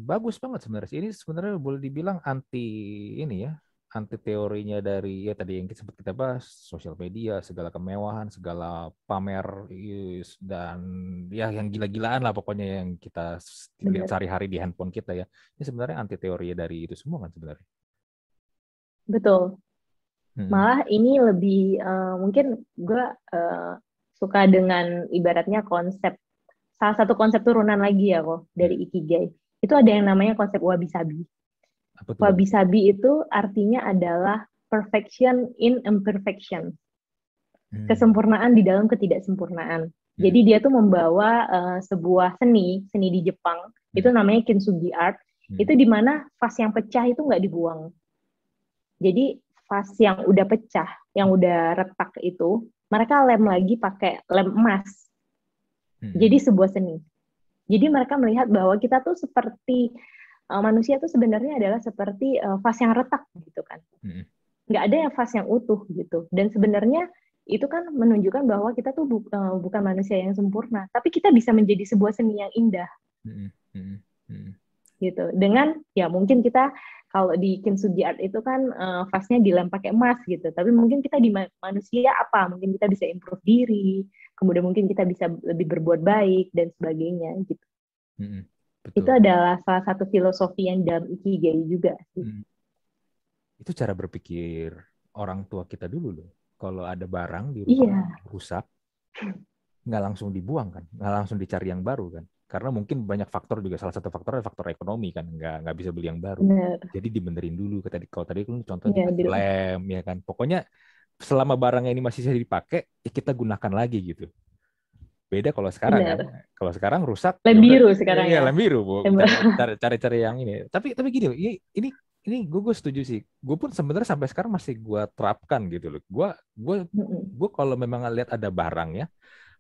[SPEAKER 2] bagus banget sebenarnya. Ini sebenarnya boleh dibilang anti ini ya, anti teorinya dari ya tadi yang sempat kita bahas, sosial media, segala kemewahan, segala pamer dan ya yang gila-gilaan lah pokoknya yang kita lihat
[SPEAKER 1] Bener.
[SPEAKER 2] sehari-hari di handphone kita ya. Ini sebenarnya anti teori dari itu semua kan sebenarnya.
[SPEAKER 1] Betul.
[SPEAKER 2] Hmm.
[SPEAKER 1] Malah ini lebih mungkin gue suka dengan ibaratnya konsep salah satu konsep turunan lagi ya kok
[SPEAKER 2] Hmm.
[SPEAKER 1] dari Ikigai. Itu ada yang namanya konsep wabi-sabi.
[SPEAKER 2] Apa tuh Wabi?
[SPEAKER 1] Wabi-sabi itu artinya adalah perfection in imperfection.
[SPEAKER 2] Hmm.
[SPEAKER 1] Kesempurnaan di dalam ketidaksempurnaan.
[SPEAKER 2] Hmm.
[SPEAKER 1] Jadi dia tuh membawa sebuah seni di Jepang, itu
[SPEAKER 2] Hmm.
[SPEAKER 1] namanya kintsugi art,
[SPEAKER 2] Hmm.
[SPEAKER 1] itu dimana vas yang pecah itu nggak dibuang. Jadi vas yang udah pecah, yang udah retak itu, mereka lem lagi pakai lem emas.
[SPEAKER 2] Hmm.
[SPEAKER 1] Jadi sebuah seni. Jadi mereka melihat bahwa kita tuh seperti manusia tuh sebenarnya adalah seperti vas yang retak gitu kan.
[SPEAKER 2] Hmm.
[SPEAKER 1] Nggak ada yang vas yang utuh gitu. Dan sebenarnya itu kan menunjukkan bahwa kita tuh bukan manusia yang sempurna, tapi kita bisa menjadi sebuah seni yang indah
[SPEAKER 2] Hmm. Hmm. Hmm.
[SPEAKER 1] gitu. Dengan ya mungkin kita kalau di kintsugi art itu kan vasnya dilem pakai emas gitu. Tapi mungkin kita di manusia apa? Mungkin kita bisa improve diri, kemudian mungkin kita bisa lebih berbuat baik dan sebagainya gitu.
[SPEAKER 2] Hmm.
[SPEAKER 1] Itu
[SPEAKER 2] Betul.
[SPEAKER 1] adalah salah satu filosofi yang dalam Ikigai juga sih.
[SPEAKER 2] Hmm. Itu cara berpikir orang tua kita dulu loh. Kalau ada barang di rumah
[SPEAKER 1] Iya,
[SPEAKER 2] rusak, nggak langsung dibuang kan, nggak langsung dicari yang baru kan. Karena mungkin banyak faktor juga, salah satu faktornya faktor ekonomi kan, nggak bisa beli yang baru.
[SPEAKER 1] benar.
[SPEAKER 2] Jadi dibenerin dulu. Kalau tadi kan contoh
[SPEAKER 1] Iya,
[SPEAKER 2] dikasih lem ya kan. Pokoknya selama barangnya ini masih bisa dipakai, ya kita gunakan lagi gitu. Beda kalau sekarang kan.
[SPEAKER 1] benar.
[SPEAKER 2] Kalau sekarang rusak, ya
[SPEAKER 1] Lem
[SPEAKER 2] udah
[SPEAKER 1] biru sekarang
[SPEAKER 2] ya
[SPEAKER 1] ya.
[SPEAKER 2] lem biru, Bu.
[SPEAKER 1] Lem
[SPEAKER 2] Cari yang ini. Tapi gini, ini gue setuju sih. Gue pun sebenarnya sampai sekarang masih gue terapkan gitu loh. Gue gue kalau memang lihat ada barang ya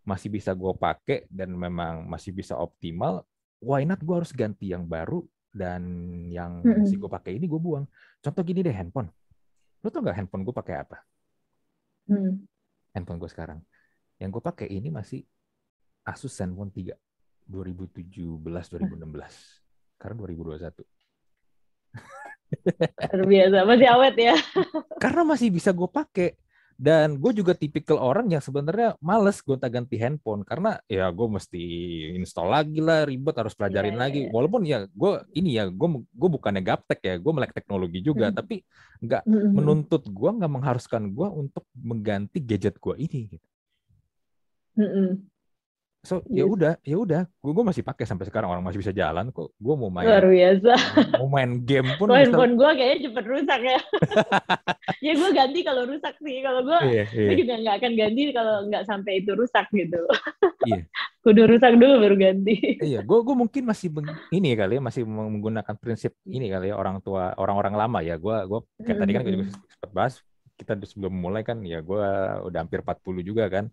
[SPEAKER 2] masih bisa gue pakai dan memang masih bisa optimal, why not gue harus ganti yang baru dan yang masih gue pakai ini gue buang. Contoh gini deh handphone. Lo tau nggak handphone gue pakai apa? Handphone gue sekarang. Yang gue pakai ini masih Asus Zenfone 3 2017-2016. Sekarang 2021.
[SPEAKER 1] Luar biasa, masih awet ya.
[SPEAKER 2] Karena masih bisa gue pakai. Dan gue juga tipikal orang yang sebenarnya males gonta-ganti handphone karena ya gue mesti install lagi lah, ribet, harus
[SPEAKER 1] Iya,
[SPEAKER 2] pelajarin
[SPEAKER 1] iya,
[SPEAKER 2] lagi.
[SPEAKER 1] iya.
[SPEAKER 2] Walaupun ya gue bukannya gaptek ya, gue melek teknologi juga,
[SPEAKER 1] Mm,
[SPEAKER 2] tapi nggak
[SPEAKER 1] mm, mm,
[SPEAKER 2] menuntut gue, nggak mengharuskan gue untuk mengganti gadget gue ini. Gitu.
[SPEAKER 1] mm, mm.
[SPEAKER 2] So
[SPEAKER 1] Yes.
[SPEAKER 2] ya udah, gue masih pakai sampai sekarang, orang masih bisa jalan kok. Gue
[SPEAKER 1] Luar biasa.
[SPEAKER 2] mau main game pun
[SPEAKER 1] Kok
[SPEAKER 2] misal,
[SPEAKER 1] handphone gue kayaknya cepet rusak ya. Ya gue ganti kalau rusak sih. Kalau
[SPEAKER 2] iya
[SPEAKER 1] gue
[SPEAKER 2] iya
[SPEAKER 1] juga nggak akan ganti kalau nggak sampai itu rusak gitu.
[SPEAKER 2] iya.
[SPEAKER 1] Kudu rusak dulu baru ganti.
[SPEAKER 2] Iya, gue mungkin masih ini kali ya, masih menggunakan prinsip ini kali ya, orang tua, orang-orang lama ya. Gue kayak tadi kan gue juga
[SPEAKER 1] Mm-mm.
[SPEAKER 2] sempat bahas, kita sebelum mulai kan ya gue udah hampir 40 juga kan.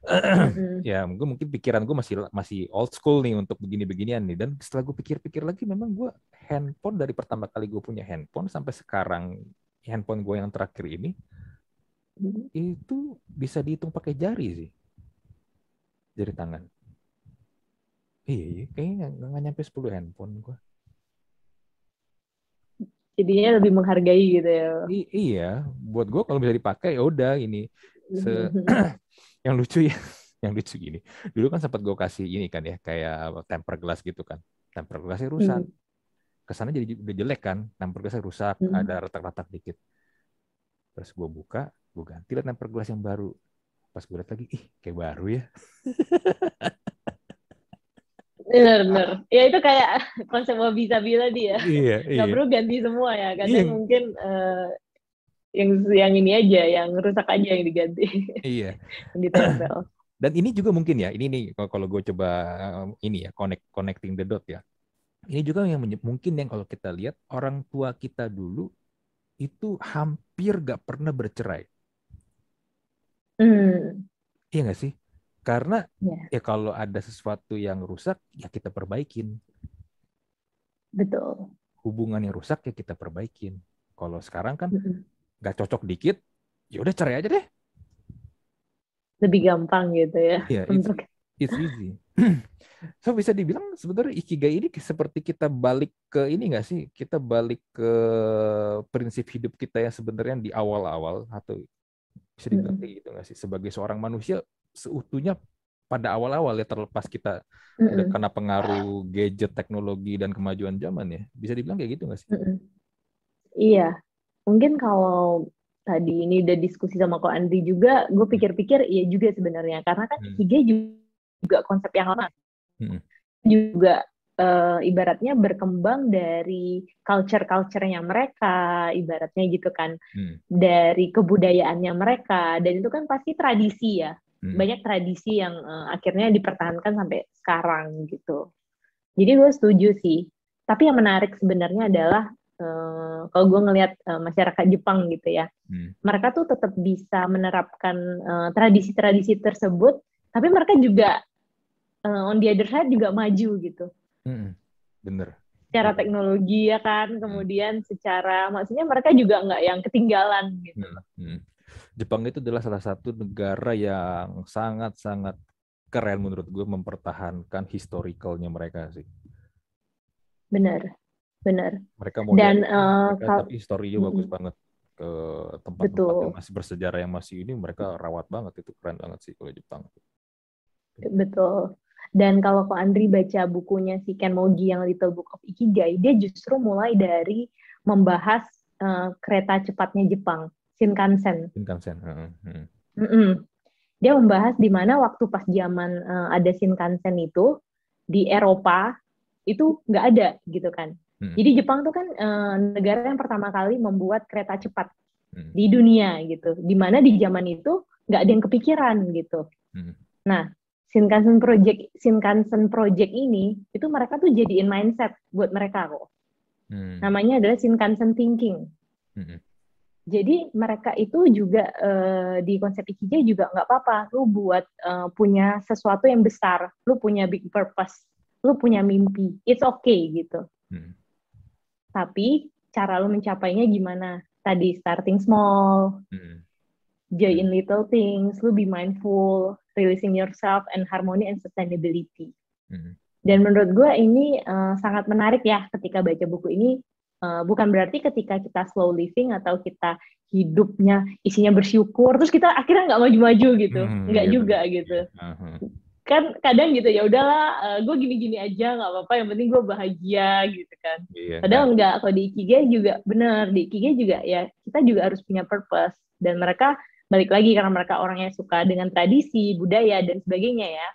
[SPEAKER 1] Mm-mm.
[SPEAKER 2] Ya mungkin pikiran gue masih masih old school nih untuk begini-beginian nih. Dan setelah gue pikir-pikir lagi, memang gue handphone dari pertama kali gue punya handphone sampai sekarang, handphone gue yang terakhir ini itu bisa dihitung pakai jari sih, jari tangan. Iya, kayaknya nggak nyampe 10 handphone gue.
[SPEAKER 1] Jadinya lebih menghargai gitu ya.
[SPEAKER 2] Iya, buat gue kalau bisa dipakai ya udah ini. Se yang lucu ya, yang lucu gini. Dulu kan sempat gue kasih ini kan ya, kayak tempered glass gitu kan. Tempered glassnya rusak.
[SPEAKER 1] Mm.
[SPEAKER 2] Kesannya jadi udah jelek kan. Tempered glassnya rusak, ada
[SPEAKER 1] Mm.
[SPEAKER 2] retak-retak dikit. Terus gue buka, gue ganti lah tempered glass yang baru. Pas gue lihat lagi, ih kayak baru ya.
[SPEAKER 1] Benar-benar. Ya itu kayak konsep Wabi-Sabi tadi ya.
[SPEAKER 2] Iya,
[SPEAKER 1] Nggak
[SPEAKER 2] iya.
[SPEAKER 1] perlu ganti semua ya. Kadang
[SPEAKER 2] Iya,
[SPEAKER 1] mungkin yang ini aja, yang rusak aja yang diganti,
[SPEAKER 2] iya.
[SPEAKER 1] yang ditempel.
[SPEAKER 2] Dan ini juga mungkin ya, ini nih kalau gue coba ini ya, connecting the dot ya. Ini juga yang mungkin yang kalau kita lihat orang tua kita dulu itu hampir gak pernah bercerai.
[SPEAKER 1] Hmm.
[SPEAKER 2] Iya nggak sih? Karena
[SPEAKER 1] Ya,
[SPEAKER 2] ya kalau ada sesuatu yang rusak, ya kita perbaikin.
[SPEAKER 1] betul.
[SPEAKER 2] Hubungan yang rusak, ya kita perbaikin. Kalau sekarang kan
[SPEAKER 1] Mm-mm.
[SPEAKER 2] nggak cocok dikit, ya udah cerai aja deh.
[SPEAKER 1] Lebih gampang gitu ya
[SPEAKER 2] Iya,
[SPEAKER 1] untuk.
[SPEAKER 2] it's easy. So bisa dibilang sebenarnya Ikigai ini seperti kita balik ke ini nggak sih? Kita balik ke prinsip hidup kita yang sebenarnya di awal-awal, atau bisa dibilang kayak
[SPEAKER 1] Mm-mm.
[SPEAKER 2] gitu nggak sih? Sebagai seorang manusia seutuhnya pada awal-awal ya, terlepas kita udah
[SPEAKER 1] Mm-mm.
[SPEAKER 2] kena pengaruh gadget, teknologi, dan kemajuan zaman ya. Bisa dibilang kayak gitu nggak sih?
[SPEAKER 1] Mm-mm. Iya, mungkin kalau tadi ini udah diskusi sama Ko Andri juga, gue
[SPEAKER 2] Hmm.
[SPEAKER 1] pikir-pikir iya juga sebenarnya, karena kan
[SPEAKER 2] Hmm.
[SPEAKER 1] Ikigai juga konsep yang lama,
[SPEAKER 2] Hmm.
[SPEAKER 1] juga ibaratnya berkembang dari culture-culture-nya mereka, ibaratnya gitu kan,
[SPEAKER 2] Hmm.
[SPEAKER 1] dari kebudayaannya mereka, dan itu kan pasti tradisi ya,
[SPEAKER 2] Hmm.
[SPEAKER 1] banyak tradisi yang akhirnya dipertahankan sampai sekarang gitu. Jadi gue setuju sih. Tapi yang menarik sebenarnya adalah kalau gue ngelihat masyarakat Jepang gitu ya,
[SPEAKER 2] Hmm.
[SPEAKER 1] mereka tuh tetap bisa menerapkan tradisi-tradisi tersebut, tapi mereka juga on the other side juga maju gitu.
[SPEAKER 2] Hmm. Bener.
[SPEAKER 1] Secara
[SPEAKER 2] Bener.
[SPEAKER 1] teknologi ya kan,
[SPEAKER 2] Hmm.
[SPEAKER 1] kemudian secara maksudnya mereka juga nggak yang ketinggalan gitu
[SPEAKER 2] Hmm.
[SPEAKER 1] loh.
[SPEAKER 2] Hmm. Jepang itu adalah salah satu negara yang sangat-sangat keren menurut gue mempertahankan historicalnya mereka sih.
[SPEAKER 1] Benar, benar.
[SPEAKER 2] Mereka
[SPEAKER 1] Dan
[SPEAKER 2] modern mereka, tapi historinya bagus banget. Ke tempat-tempat yang
[SPEAKER 1] betul,
[SPEAKER 2] masih bersejarah, yang masih ini, mereka rawat banget. Itu keren banget sih kalau Jepang.
[SPEAKER 1] betul. Dan kalau Ko Andri baca bukunya si Ken Mogi yang Little Book of Ikigai, dia justru mulai dari membahas kereta cepatnya Jepang, Shinkansen.
[SPEAKER 2] Shinkansen. Heeh. Heeh.
[SPEAKER 1] Mm-mm. Dia membahas di mana waktu pas zaman ada Shinkansen itu di Eropa itu nggak ada gitu kan.
[SPEAKER 2] Heeh.
[SPEAKER 1] Jadi Jepang tuh kan negara yang pertama kali membuat kereta cepat
[SPEAKER 2] Heeh.
[SPEAKER 1] di dunia gitu. Di mana di zaman itu nggak ada yang kepikiran gitu.
[SPEAKER 2] Heeh.
[SPEAKER 1] Nah, Shinkansen Project ini itu mereka tuh jadiin mindset buat mereka kok.
[SPEAKER 2] Heeh.
[SPEAKER 1] Namanya adalah Shinkansen Thinking.
[SPEAKER 2] Heeh.
[SPEAKER 1] Jadi mereka itu juga di konsep Ikigai juga nggak apa-apa. Lu buat punya sesuatu yang besar, lu punya big purpose, lu punya mimpi, it's okay gitu.
[SPEAKER 2] Heeh.
[SPEAKER 1] Tapi cara lu mencapainya gimana? Tadi starting small,
[SPEAKER 2] Heeh.
[SPEAKER 1] joy in little things, lu be mindful, releasing yourself, and harmony and sustainability.
[SPEAKER 2] Heeh.
[SPEAKER 1] Dan menurut gue ini sangat menarik ya ketika baca buku ini. bukan berarti ketika kita slow living atau kita hidupnya isinya bersyukur terus kita akhirnya nggak maju-maju gitu, nggak
[SPEAKER 2] Iya
[SPEAKER 1] juga
[SPEAKER 2] benar.
[SPEAKER 1] gitu.
[SPEAKER 2] Iya.
[SPEAKER 1] Kan kadang gitu ya udahlah, gue gini-gini aja nggak apa-apa, yang penting gue bahagia gitu kan.
[SPEAKER 2] Iya, nggak.
[SPEAKER 1] Padahal enggak, kalau di Ikigai juga benar, di Ikigai juga ya kita juga harus punya purpose, dan mereka balik lagi karena mereka orangnya suka dengan tradisi budaya dan sebagainya ya,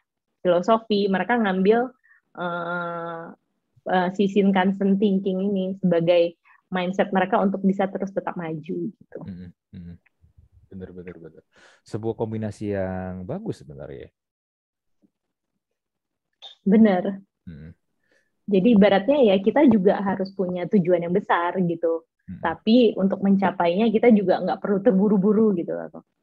[SPEAKER 1] filosofi, mereka ngambil uh, sisi constant thinking ini sebagai mindset mereka untuk bisa terus tetap maju gitu.
[SPEAKER 2] Mm, mm. Bener, bener, bener. Sebuah kombinasi yang bagus sebenarnya.
[SPEAKER 1] Bener.
[SPEAKER 2] Mm,
[SPEAKER 1] Jadi ibaratnya ya kita juga harus punya tujuan yang besar gitu.
[SPEAKER 2] mm,
[SPEAKER 1] Tapi untuk mencapainya kita juga nggak perlu terburu-buru gitu.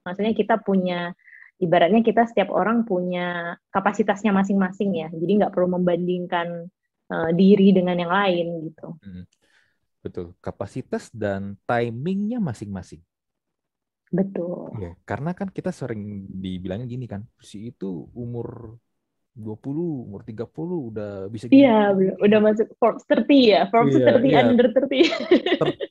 [SPEAKER 1] Maksudnya kita punya, ibaratnya kita setiap orang punya kapasitasnya masing-masing ya. Jadi nggak perlu membandingkan diri dengan yang lain gitu.
[SPEAKER 2] mm. Betul. Kapasitas dan timingnya masing-masing.
[SPEAKER 1] Betul.
[SPEAKER 2] Iya, karena kan kita sering dibilangnya gini kan, si itu umur 20, umur 30 udah bisa gini.
[SPEAKER 1] Iya, udah masuk Forbes 30 ya. Forbes
[SPEAKER 2] Iya,
[SPEAKER 1] 30
[SPEAKER 2] iya,
[SPEAKER 1] under 30.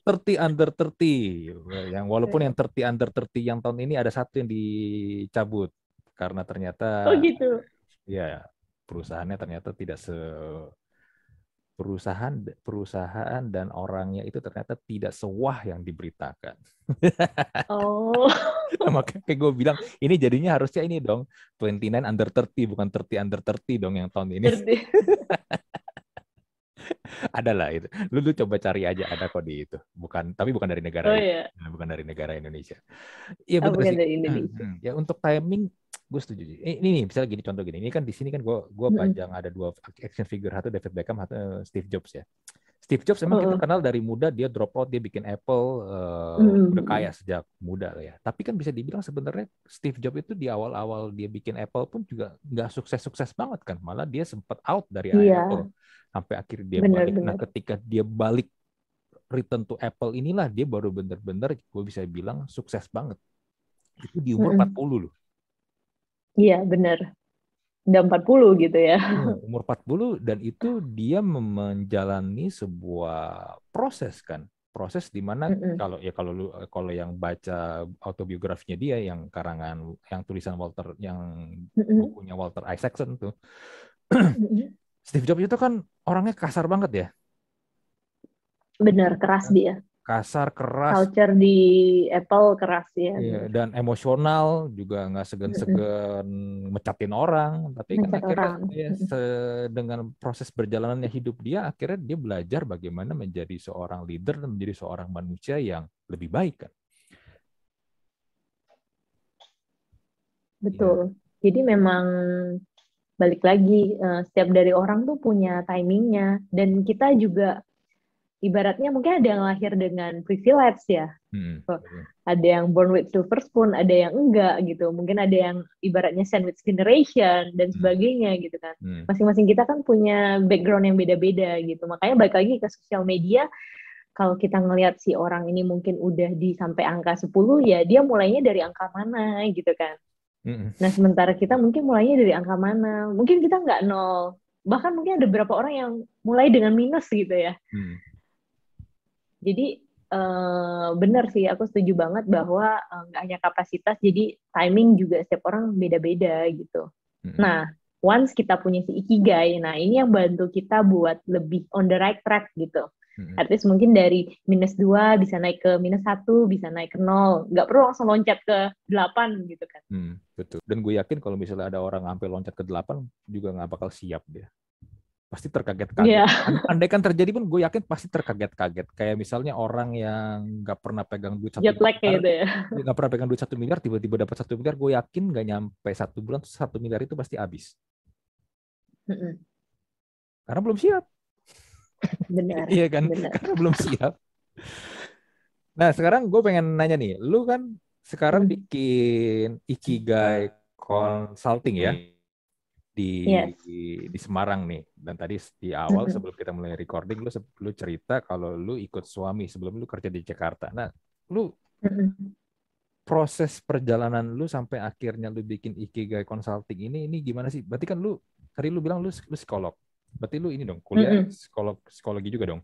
[SPEAKER 2] 30 under 30. Yang walaupun yang 30 under 30 yang tahun ini ada satu yang dicabut karena ternyata
[SPEAKER 1] Oh gitu.
[SPEAKER 2] ya perusahaannya ternyata tidak se perusahaan perusahaan dan orangnya itu ternyata tidak sewah yang diberitakan.
[SPEAKER 1] Oh.
[SPEAKER 2] Makanya kayak gue bilang, ini jadinya harusnya ini dong, 29 under 30, bukan 30 under 30 dong yang tahun ini.
[SPEAKER 1] 30.
[SPEAKER 2] Ada lah itu. Lu coba cari aja, ada kok di itu. Tapi bukan dari negara
[SPEAKER 1] Oh
[SPEAKER 2] itu.
[SPEAKER 1] ya.
[SPEAKER 2] Bukan dari negara Indonesia. Iya
[SPEAKER 1] Oh,
[SPEAKER 2] bener
[SPEAKER 1] bukan
[SPEAKER 2] sih.
[SPEAKER 1] dari Indonesia.
[SPEAKER 2] Ya untuk timing, gue setuju. Ini nih, misalnya gini, contoh gini. Ini kan di sini kan gue
[SPEAKER 1] Mm-mm.
[SPEAKER 2] pajang ada dua action figure, satu David Beckham, satu Steve Jobs ya. Steve Jobs emang kita
[SPEAKER 1] Oh.
[SPEAKER 2] kenal dari muda, dia drop out, dia bikin Apple, udah kaya
[SPEAKER 1] Mm-mm.
[SPEAKER 2] sejak muda lah ya. Tapi kan bisa dibilang sebenarnya Steve Jobs itu di awal-awal dia bikin Apple pun juga nggak sukses-sukses banget kan. Malah dia sempat out dari
[SPEAKER 1] Iya,
[SPEAKER 2] Apple. Sampai akhirnya dia balik. Nah
[SPEAKER 1] benar-benar.
[SPEAKER 2] ketika dia balik return to Apple inilah dia baru bener-bener gue bisa bilang sukses banget. Itu di umur
[SPEAKER 1] Mm-mm.
[SPEAKER 2] 40 loh.
[SPEAKER 1] Iya, benar. Udah 40 gitu ya.
[SPEAKER 2] Umur 40 dan itu dia menjalani sebuah proses kan. Proses di mana
[SPEAKER 1] Mm-mm.
[SPEAKER 2] kalau yang baca autobiografinya dia yang karangan yang tulisan Walter yang
[SPEAKER 1] Mm-mm.
[SPEAKER 2] bukunya Walter Isaacson tuh.
[SPEAKER 1] Mm-mm.
[SPEAKER 2] Steve Jobs itu kan orangnya kasar banget ya.
[SPEAKER 1] Benar, keras dia.
[SPEAKER 2] Kasar, keras,
[SPEAKER 1] Culture di Apple keras ya.
[SPEAKER 2] iya,
[SPEAKER 1] Benar.
[SPEAKER 2] dan emosional juga nggak
[SPEAKER 1] Mm-mm.
[SPEAKER 2] segan-segan mecatin orang, tapi kan
[SPEAKER 1] Ngecat
[SPEAKER 2] akhirnya
[SPEAKER 1] orang.
[SPEAKER 2] ya,
[SPEAKER 1] Mm-mm.
[SPEAKER 2] dengan proses berjalannya hidup dia, akhirnya dia belajar bagaimana menjadi seorang leader dan menjadi seorang manusia yang lebih baik kan. Ya.
[SPEAKER 1] Betul. Jadi memang balik lagi, setiap dari orang tuh punya timingnya. Dan kita juga, ibaratnya mungkin ada yang lahir dengan privilege ya.
[SPEAKER 2] Hmm.
[SPEAKER 1] Ada yang born with silver spoon, ada yang enggak gitu. Mungkin ada yang ibaratnya sandwich generation dan sebagainya gitu kan. Masing-masing kita kan punya background yang beda-beda gitu. Makanya balik lagi ke sosial media, kalau kita ngelihat si orang ini mungkin udah di sampai angka 10, ya dia mulainya dari angka mana gitu kan. Nah, sementara kita mungkin mulainya dari angka mana. Mungkin kita nggak nol. Bahkan mungkin ada beberapa orang yang mulai dengan minus gitu ya. Jadi benar sih, aku setuju banget bahwa nggak hanya kapasitas, jadi timing juga setiap orang beda-beda gitu. Nah, once kita punya si ikigai, nah ini yang bantu kita buat lebih on the right track gitu. At least mungkin dari -2 bisa naik ke -1, bisa naik ke 0. Nggak perlu langsung loncat ke 8 gitu kan.
[SPEAKER 2] Betul. Dan gue yakin kalau misalnya ada orang sampai loncat ke 8 juga nggak bakal siap dia. Pasti terkaget-kaget.
[SPEAKER 1] Yeah.
[SPEAKER 2] Andai kan terjadi pun gue yakin pasti terkaget-kaget. Kayak misalnya orang yang nggak pernah pegang duit 1
[SPEAKER 1] Jet lag
[SPEAKER 2] miliar,
[SPEAKER 1] gitu ya.
[SPEAKER 2] nggak pernah pegang duit 1 miliar, tiba-tiba dapat 1 miliar, gue yakin nggak nyampe 1 bulan 1 miliar itu pasti habis. Karena belum siap.
[SPEAKER 1] Benar.
[SPEAKER 2] Iya kan?
[SPEAKER 1] Benar.
[SPEAKER 2] Karena belum siap. Nah sekarang gue pengen nanya nih, lu kan sekarang bikin Ikigai Consulting ya? Di Semarang nih, dan tadi di awal sebelum kita mulai recording lu cerita kalau lu ikut suami sebelum lu kerja di Jakarta. Nah, lu proses perjalanan lu sampai akhirnya lu bikin Ikigai Consulting ini gimana sih? Berarti kan lu bilang lu psikolog. Berarti lu ini dong kuliah psikologi juga dong.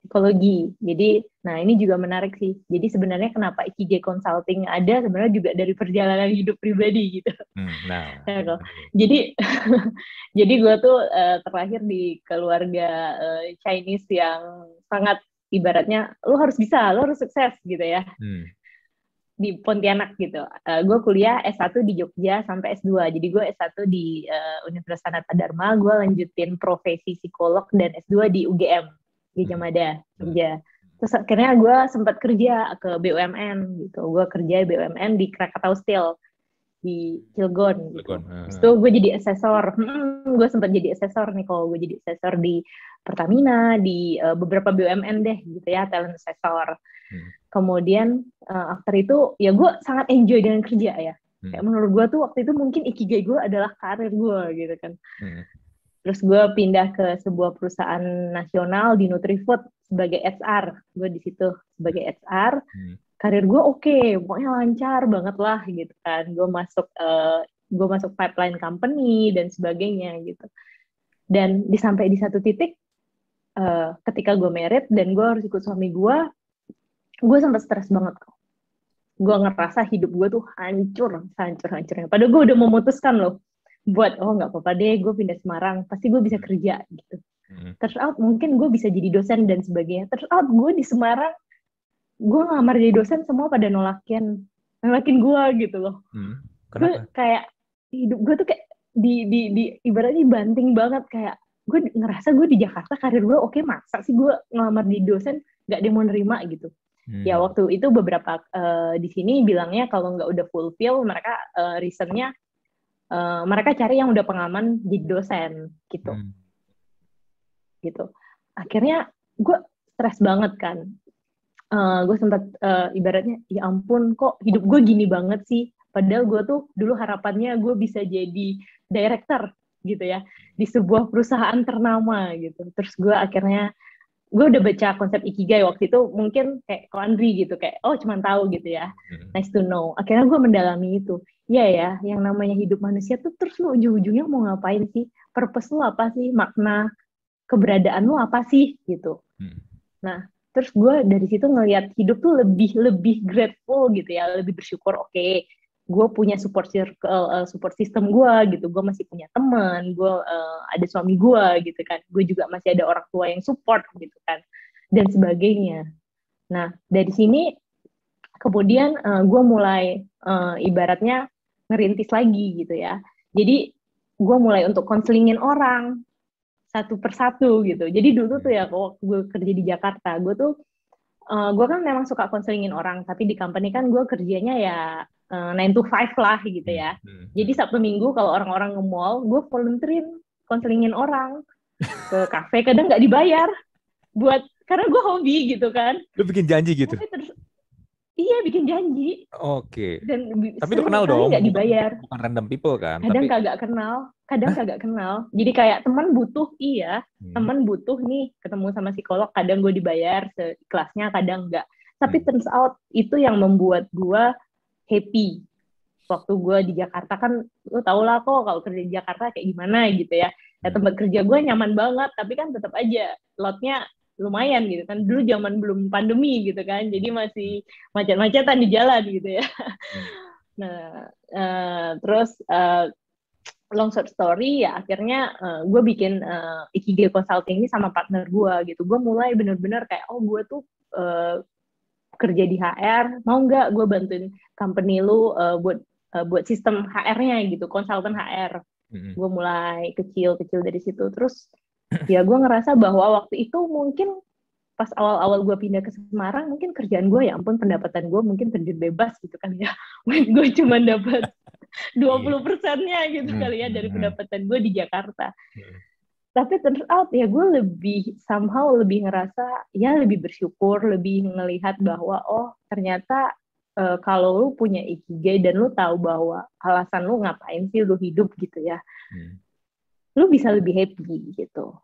[SPEAKER 1] psikologi. Jadi, nah ini juga menarik sih. Jadi sebenarnya kenapa Ikigai Consulting ada sebenarnya juga dari perjalanan hidup pribadi gitu.
[SPEAKER 2] Nah,
[SPEAKER 1] Ya, kok. Jadi, jadi gue tuh terlahir di keluarga Chinese yang sangat ibaratnya lo harus bisa, lo harus sukses gitu ya. Di Pontianak gitu. Gue kuliah S1 di Jogja sampai S2. Jadi gue S1 di Universitas Sanata Dharma, gue lanjutin profesi psikolog dan S2 di UGM di Jamada, Jogja. Terus akhirnya gue sempat kerja ke BUMN gitu. Gue kerja di BUMN di Krakatau Steel di Cilegon gitu. Terus itu gue jadi asesor. Gue sempat jadi asesor nih kalau gue jadi asesor di Pertamina, di beberapa BUMN deh gitu ya, talent asesor. Kemudian after itu ya gue sangat enjoy dengan kerja ya. Kayak menurut gue tuh waktu itu mungkin ikigai gue adalah karir gue gitu kan. Terus gue pindah ke sebuah perusahaan nasional di Nutrifood sebagai HR. Gue di situ sebagai HR. Karir gue oke, pokoknya lancar banget lah gitu kan. Gue masuk pipeline company dan sebagainya gitu. Dan sampai di satu titik ketika gue married dan gue harus ikut suami gue sempat stres banget kok. Gue ngerasa hidup gue tuh hancur-hancurnya. Padahal gue udah memutuskan loh buat nggak apa-apa deh, gue pindah Semarang, pasti gue bisa kerja gitu. Turns out mungkin gue bisa jadi dosen dan sebagainya. Turns out gue di Semarang, gue ngelamar jadi dosen semua pada nolakin gue gitu loh. Gue kayak hidup gue tuh kayak di ibaratnya banting banget, kayak gue ngerasa gue di Jakarta karir gue oke, masa sih gue ngelamar di dosen nggak dia mau nerima gitu. Ya waktu itu beberapa di sini bilangnya kalau nggak udah fulfill mereka reasonnya mereka cari yang udah pengalaman jadi dosen gitu. Gitu. Akhirnya gue stres banget kan. Gue sempat ibaratnya ya ampun kok hidup gue gini banget sih. Padahal gue tuh dulu harapannya gue bisa jadi director gitu ya di sebuah perusahaan ternama gitu. Terus gue akhirnya gue udah baca konsep ikigai waktu itu, mungkin kayak Ko Andri gitu, kayak cuman tahu gitu ya, nice to know. Akhirnya gue mendalami itu. Iya ya, yang namanya hidup manusia tuh terus lu ujung-ujungnya mau ngapain sih? Purpose lu apa sih? Makna keberadaan lu apa sih gitu. Nah, terus gue dari situ ngelihat hidup tuh lebih grateful gitu ya, lebih bersyukur. Oke, gue punya support circle, support system gue gitu. Gue masih punya teman, gue ada suami gue gitu kan. Gue juga masih ada orang tua yang support gitu kan, dan sebagainya. Nah, dari sini kemudian gue mulai ibaratnya ngerintis lagi gitu ya. Jadi gue mulai untuk konselingin orang satu persatu gitu. Jadi dulu tuh ya waktu gue kerja di Jakarta, gue kan memang suka konselingin orang, tapi di company kan gue kerjanya ya 9 to 5 lah gitu ya. Jadi Sabtu Minggu kalau orang-orang nge-mall, gue volunteerin konselingin orang ke kafe, kadang nggak dibayar karena gue hobi gitu kan.
[SPEAKER 2] Lu bikin janji gitu?
[SPEAKER 1] Iya, bikin janji.
[SPEAKER 2] Oke.
[SPEAKER 1] Dan
[SPEAKER 2] tapi lu kenal dong,
[SPEAKER 1] nggak dibayar.
[SPEAKER 2] Bukan random people kan?
[SPEAKER 1] Kadang kagak kenal. Jadi kayak teman butuh, teman butuh nih ketemu sama psikolog. Kadang gue dibayar seikhlasnya, kadang enggak. Tapi turns out itu yang membuat gue happy. Waktu gue di Jakarta kan, lu tau lah kok kalau kerja di Jakarta kayak gimana gitu ya. Tempat kerja gue nyaman banget, tapi kan tetap aja lotnya lumayan gitu kan. Dulu zaman belum pandemi gitu kan, jadi masih macet-macetan di jalan gitu ya. Nah, terus long short story ya akhirnya gue bikin Ikigai Consulting ini sama partner gue gitu. Gue mulai bener-bener kayak gue tuh kerja di HR, mau nggak gue bantuin company lu buat sistem HR-nya gitu, konsultan HR. Gue mulai kecil dari situ. Terus ya gue ngerasa bahwa waktu itu mungkin pas awal-awal gue pindah ke Semarang, mungkin kerjaan gue ya ampun, pendapatan gue mungkin terjun bebas gitu kan ya. Gue cuma dapat 20%-nya gitu kali ya dari pendapatan gue di Jakarta. Tapi turns out ya gue somehow lebih ngerasa ya lebih bersyukur, lebih ngelihat bahwa ternyata kalau lu punya ikigai dan lu tahu bahwa alasan lu ngapain sih lu hidup gitu ya, lu bisa lebih happy gitu.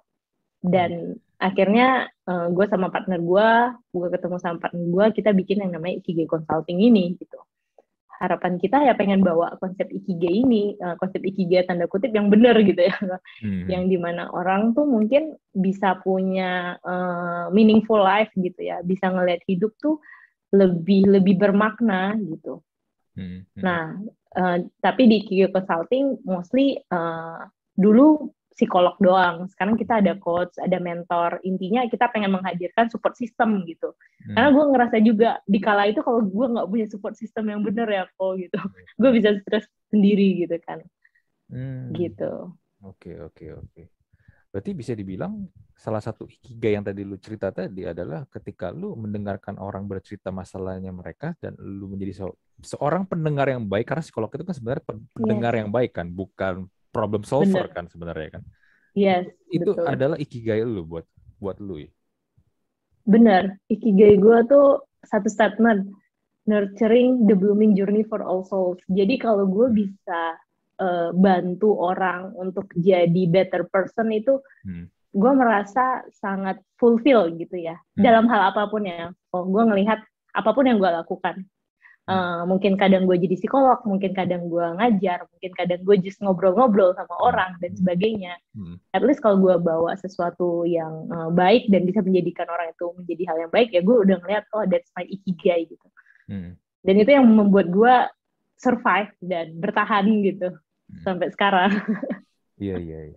[SPEAKER 1] Dan akhirnya gue sama partner gue ketemu sama partner gue, kita bikin yang namanya Ikigai Consulting ini gitu. harapan kita ya pengen bawa konsep ikigai ini, konsep ikigai tanda kutip yang benar gitu ya, yang dimana orang tuh mungkin bisa punya meaningful life gitu ya, bisa ngelihat hidup tuh lebih bermakna gitu. Nah, tapi di Ikigai Consulting mostly dulu psikolog doang. Sekarang kita ada coach, ada mentor. Intinya kita pengen menghadirkan support system gitu. Karena gue ngerasa juga di kala itu kalau gue nggak punya support system yang bener ya kok gitu, gue bisa stres sendiri gitu kan. Gitu.
[SPEAKER 2] Oke. Berarti bisa dibilang salah satu ikigai yang tadi lu cerita tadi adalah ketika lu mendengarkan orang bercerita masalahnya mereka dan lu menjadi seorang pendengar yang baik, karena psikolog itu kan sebenarnya pendengar yang baik kan, bukan problem solver kan sebenarnya kan.
[SPEAKER 1] Yes,
[SPEAKER 2] itu
[SPEAKER 1] betul.
[SPEAKER 2] adalah ikigai lu buat lu ya.
[SPEAKER 1] Benar, ikigai gue tuh satu statement, nurturing the blooming journey for all souls. Jadi kalau gue bisa bantu orang untuk jadi better person itu, gue merasa sangat fulfill gitu ya. Dalam hal apapun ya, gue ngelihat apapun yang gue lakukan. Mungkin kadang gue jadi psikolog, mungkin kadang gue ngajar, mungkin kadang gue just ngobrol-ngobrol sama orang dan sebagainya. At least kalau gue bawa sesuatu yang baik dan bisa menjadikan orang itu menjadi hal yang baik, ya gue udah ngeliat, oh that's my ikigai gitu. Dan itu yang membuat gue survive dan bertahan gitu sampai sekarang.
[SPEAKER 2] Iya.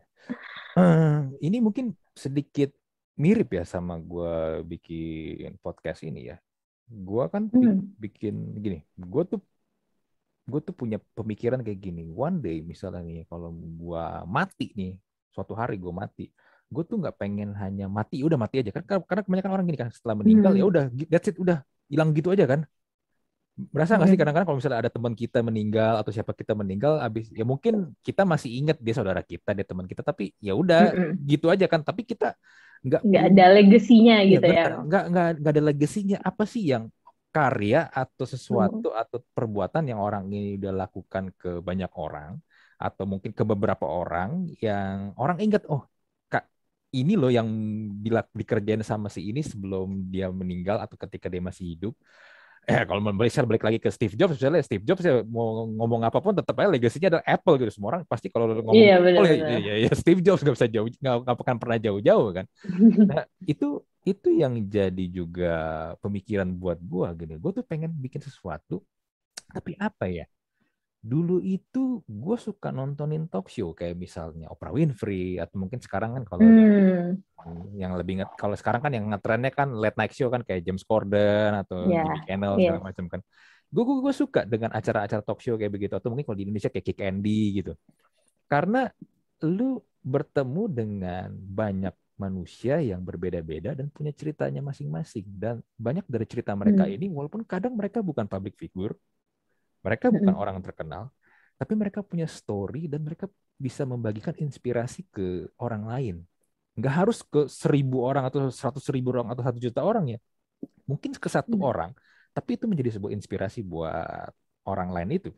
[SPEAKER 2] Ini mungkin sedikit mirip ya sama gue bikin podcast ini ya. Gue kan bikin gini, gue tuh punya pemikiran kayak gini. One day misalnya nih, kalau gue mati nih, suatu hari gue mati, gue tuh nggak pengen hanya mati, udah mati aja kan? Karena kebanyakan orang gini kan, setelah meninggal ya udah, that's it, udah hilang gitu aja kan? Berasa nggak sih kadang-kadang kalau misalnya ada teman kita meninggal atau siapa kita meninggal, abis ya mungkin kita masih ingat dia saudara kita, dia teman kita, tapi ya udah gitu aja kan? Tapi kita nggak
[SPEAKER 1] ada legasinya gitu
[SPEAKER 2] ya.
[SPEAKER 1] ya.
[SPEAKER 2] Nggak ada legasinya. Apa sih yang karya atau sesuatu atau perbuatan yang orang ini udah lakukan ke banyak orang atau mungkin ke beberapa orang yang orang ingat, oh kak ini loh yang dikerjain sama si ini sebelum dia meninggal atau ketika dia masih hidup. Kalau balik lagi ke Steve Jobs, misalnya Steve Jobs ya mau ngomong apapun tetap aja legasinya adalah Apple gitu. Semua orang pasti kalau ngomong Apple ya Steve Jobs nggak bisa jauh, nggak akan pernah jauh-jauh kan. Nah itu yang jadi juga pemikiran buat gue gini. Gue tuh pengen bikin sesuatu, tapi apa ya? Dulu itu gue suka nontonin talk show kayak misalnya Oprah Winfrey atau mungkin sekarang kan kalau yang lebih kalau sekarang kan yang ngetrennya kan late night show kan kayak James Corden atau Jimmy Kimmel segala macam kan. Gue suka dengan acara-acara talk show kayak begitu, atau mungkin kalau di Indonesia kayak Kick Andy gitu. Karena lu bertemu dengan banyak manusia yang berbeda-beda dan punya ceritanya masing-masing, dan banyak dari cerita mereka ini walaupun kadang mereka bukan public figure, mereka bukan orang terkenal, tapi mereka punya story dan mereka bisa membagikan inspirasi ke orang lain. Nggak harus ke 1.000 orang atau 100.000 orang atau 1 juta orang ya. Mungkin ke 1 orang, tapi itu menjadi sebuah inspirasi buat orang lain itu.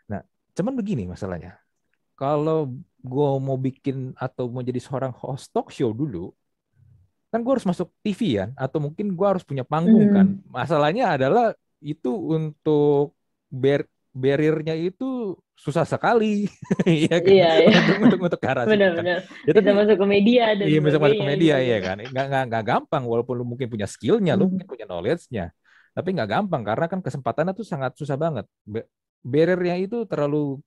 [SPEAKER 2] Nah, cuman begini masalahnya. Kalau gue mau bikin atau mau jadi seorang host talk show dulu, kan gue harus masuk TV kan, atau mungkin gue harus punya panggung kan. Masalahnya adalah itu untuk barrier-nya itu susah sekali, ya kan? Untuk ke arah situ kan.
[SPEAKER 1] Ya, bisa masuk ke media dan
[SPEAKER 2] iya, bisa masuk ke media
[SPEAKER 1] gitu.
[SPEAKER 2] ya kan. Nggak gampang, walaupun lu mungkin punya skillnya, lu mungkin punya knowledge-nya, tapi nggak gampang karena kan kesempatannya tuh sangat susah banget. Barrier-nya itu terlalu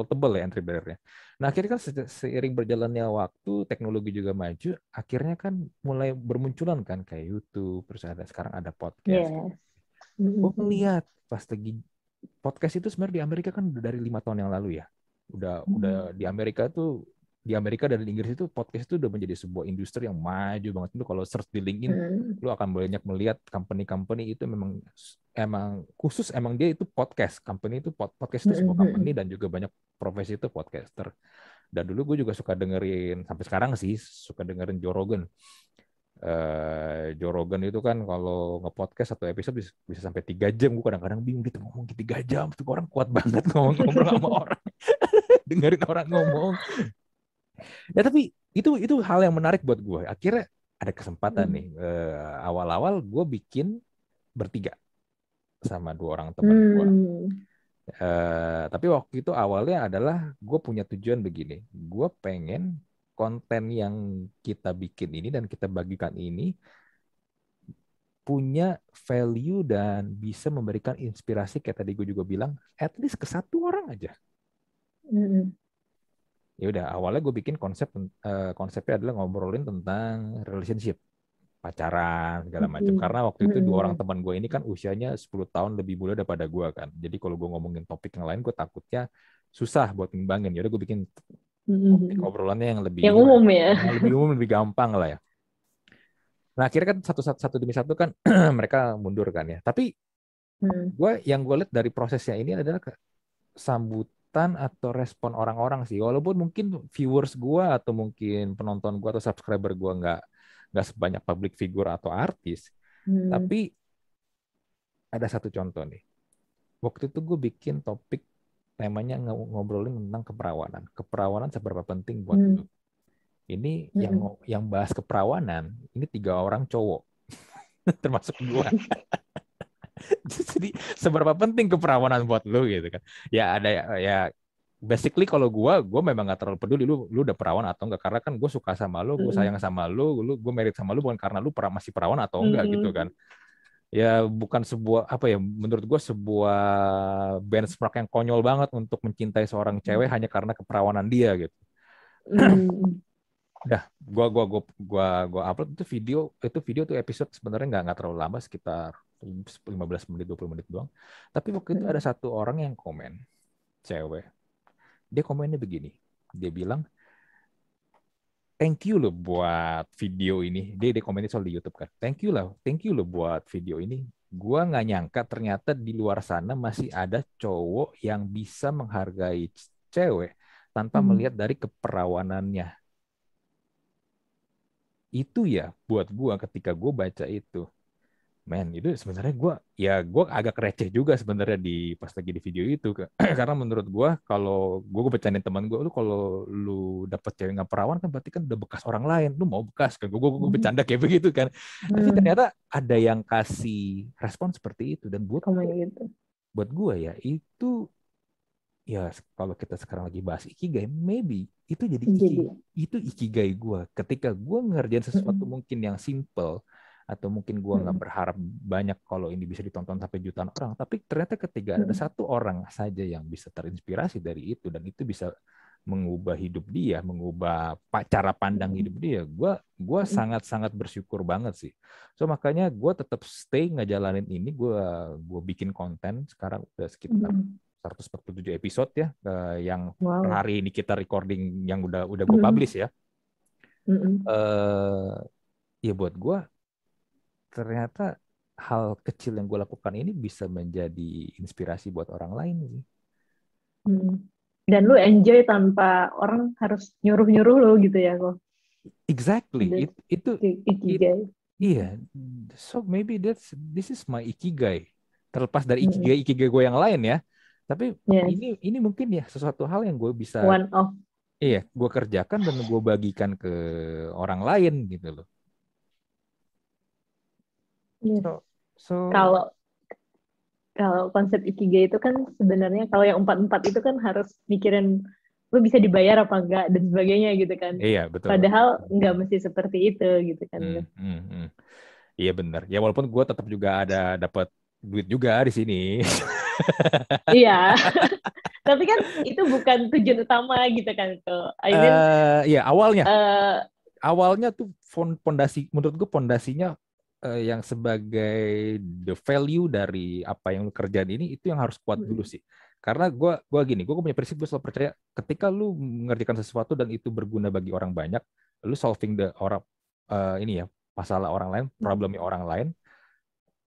[SPEAKER 2] tebal ya, entry barrier-nya. Nah akhirnya kan seiring berjalannya waktu, teknologi juga maju, akhirnya kan mulai bermunculan kan kayak YouTube, terus sekarang ada podcast. Gue ngeliat pas lagi podcast itu sebenarnya di Amerika kan udah dari 5 tahun yang lalu ya. Udah di Amerika dan di Inggris itu podcast itu udah menjadi sebuah industri yang maju banget. Lu kalau search di LinkedIn, lu akan banyak melihat company-company itu emang khusus, emang dia itu podcast. Company itu podcast itu sebuah company, dan juga banyak profesi itu podcaster. Dan dulu gue juga suka dengerin, sampai sekarang sih suka dengerin Joe Rogan. Joe Rogan itu kan kalau nge-podcast satu episode bisa sampai 3 jam. Gue kadang-kadang bingung gitu, ngomong 3 jam tuh orang kuat banget ngobrol sama orang. Dengerin orang ngomong. Ya tapi itu hal yang menarik buat gue. Akhirnya ada kesempatan nih. Awal-awal gue bikin bertiga sama 2 orang teman gue. Tapi waktu itu awalnya adalah gue punya tujuan begini. Gue pengen konten yang kita bikin ini dan kita bagikan ini punya value dan bisa memberikan inspirasi kayak tadi gue juga bilang, at least ke satu orang aja.
[SPEAKER 1] Mm-mm.
[SPEAKER 2] Ya udah, awalnya gue bikin konsepnya adalah ngobrolin tentang relationship, pacaran segala macam.
[SPEAKER 1] Oke.
[SPEAKER 2] Karena waktu itu dua orang
[SPEAKER 1] Mm-mm.
[SPEAKER 2] teman gue ini kan usianya 10 tahun lebih muda daripada gue kan. Jadi kalau gue ngomongin topik yang lain, gue takutnya susah buat ngimbangin. Ya udah gue bikin topik
[SPEAKER 1] Mm-mm.
[SPEAKER 2] obrolannya yang lebih
[SPEAKER 1] Yang
[SPEAKER 2] ini lah,
[SPEAKER 1] umum ya.
[SPEAKER 2] yang lebih umum, lebih gampang lah ya. Nah akhirnya kan satu demi satu kan mereka mundur kan ya. Tapi
[SPEAKER 1] Hmm.
[SPEAKER 2] yang gue lihat dari prosesnya ini adalah sambutan atau respon orang-orang sih. Walaupun mungkin viewers gue atau mungkin penonton gue atau subscriber gue nggak sebanyak public figure atau artis,
[SPEAKER 1] Hmm.
[SPEAKER 2] tapi ada satu contoh nih. Waktu itu gue bikin topik temanya ngobrolin tentang keperawanan. Keperawanan seberapa penting buat lu?
[SPEAKER 1] Hmm.
[SPEAKER 2] Ini
[SPEAKER 1] Mm-mm.
[SPEAKER 2] yang bahas keperawanan, ini 3 orang cowok, termasuk gue. Jadi seberapa penting keperawanan buat lu gitu kan? Ya ada ya basically kalau gue memang nggak terlalu peduli lu udah perawan atau enggak, karena kan gue suka sama lu, gue sayang
[SPEAKER 1] Mm-mm.
[SPEAKER 2] sama lu gue merit sama lu bukan karena lu masih perawan atau enggak gitu kan.
[SPEAKER 1] Mm-mm.
[SPEAKER 2] Ya bukan sebuah apa ya, menurut gue sebuah benchmark yang konyol banget untuk mencintai seorang cewek hanya karena keperawanan dia gitu.
[SPEAKER 1] Mm-mm.
[SPEAKER 2] Dah, gua upload itu video tuh episode sebenarnya nggak terlalu lama, sekitar 15 menit 20 menit doang. Tapi waktu itu ada
[SPEAKER 1] Mm-mm.
[SPEAKER 2] satu orang yang komen, cewek. Dia komennya begini. Dia bilang, "Thank you loh buat video ini." Dia komennya soal di YouTube kan. Thank you loh buat video ini. Gua nggak nyangka ternyata di luar sana masih ada cowok yang bisa menghargai cewek tanpa
[SPEAKER 1] Mm.
[SPEAKER 2] melihat dari keperawanannya. Itu ya buat gua ketika gua baca itu, men, itu sebenarnya gua agak receh juga sebenarnya di pas lagi di video itu karena menurut gua kalau gua bercandain teman gua, lu kalau lu dapet cewek nggak perawan kan berarti kan udah bekas orang lain, lu mau bekas kan, gua bercanda kayak begitu kan. Tapi
[SPEAKER 1] Mm.
[SPEAKER 2] ternyata ada yang kasih respon seperti itu, dan
[SPEAKER 1] Komen gitu.
[SPEAKER 2] buat gua ya itu, ya kalau kita sekarang lagi bahas ikigai, maybe itu jadi
[SPEAKER 1] Jadi.
[SPEAKER 2] itu ikigai gue. Ketika gue ngerjain sesuatu
[SPEAKER 1] Mm-mm.
[SPEAKER 2] mungkin yang simple, atau mungkin gue nggak
[SPEAKER 1] Mm-mm.
[SPEAKER 2] berharap banyak kalau ini bisa ditonton sampai jutaan orang, tapi ternyata ketika ada
[SPEAKER 1] Mm-mm.
[SPEAKER 2] satu orang saja yang bisa terinspirasi dari itu dan itu bisa mengubah hidup dia, mengubah cara pandang
[SPEAKER 1] Mm-mm.
[SPEAKER 2] hidup dia, gue
[SPEAKER 1] Mm-mm.
[SPEAKER 2] sangat bersyukur banget sih. So makanya gue tetap stay ngejalanin ini, gue bikin konten sekarang udah sekitar
[SPEAKER 1] Mm-mm.
[SPEAKER 2] 147 episode ya, yang per
[SPEAKER 1] Wow.
[SPEAKER 2] hari ini kita recording yang udah gue
[SPEAKER 1] Mm-mm.
[SPEAKER 2] publish ya.
[SPEAKER 1] Mm-mm.
[SPEAKER 2] eh Ya buat gue ternyata hal kecil yang gue lakukan ini bisa menjadi inspirasi buat orang lain sih.
[SPEAKER 1] Mm-mm. Dan lu enjoy tanpa orang harus nyuruh-nyuruh lo gitu ya kok.
[SPEAKER 2] Exactly.
[SPEAKER 1] That's
[SPEAKER 2] It
[SPEAKER 1] ikigai.
[SPEAKER 2] iya. So maybe this is my ikigai. Terlepas dari
[SPEAKER 1] Mm-mm.
[SPEAKER 2] ikigai gue yang lain ya. Tapi
[SPEAKER 1] Yes.
[SPEAKER 2] ini mungkin ya sesuatu hal yang gue bisa,
[SPEAKER 1] One of.
[SPEAKER 2] iya, gue kerjakan dan gue bagikan ke orang lain gitu loh.
[SPEAKER 1] Yes.
[SPEAKER 2] So, so
[SPEAKER 1] Kalau kalau konsep ikigai itu kan sebenarnya kalau yang empat-empat itu kan harus mikirin lu bisa dibayar apa enggak dan sebagainya gitu kan.
[SPEAKER 2] iya betul betul.
[SPEAKER 1] Padahal nggak mesti seperti itu gitu kan.
[SPEAKER 2] Hmm, hmm, hmm. Iya benar. Ya walaupun gue tetap juga ada dapat duit juga di sini.
[SPEAKER 1] Iya, tapi kan itu bukan tujuan utama gitu kan tuh. I mean,
[SPEAKER 2] Ya awalnya
[SPEAKER 1] eh
[SPEAKER 2] awalnya tuh fondasi, menurut gue fondasinya yang sebagai the value dari apa yang lu kerjain ini itu yang harus kuat dulu sih. Karena gue punya prinsip, gue selalu percaya ketika lu mengerjakan sesuatu dan itu berguna bagi orang banyak, lu solving the orang ini ya, masalah orang lain, problemnya orang lain,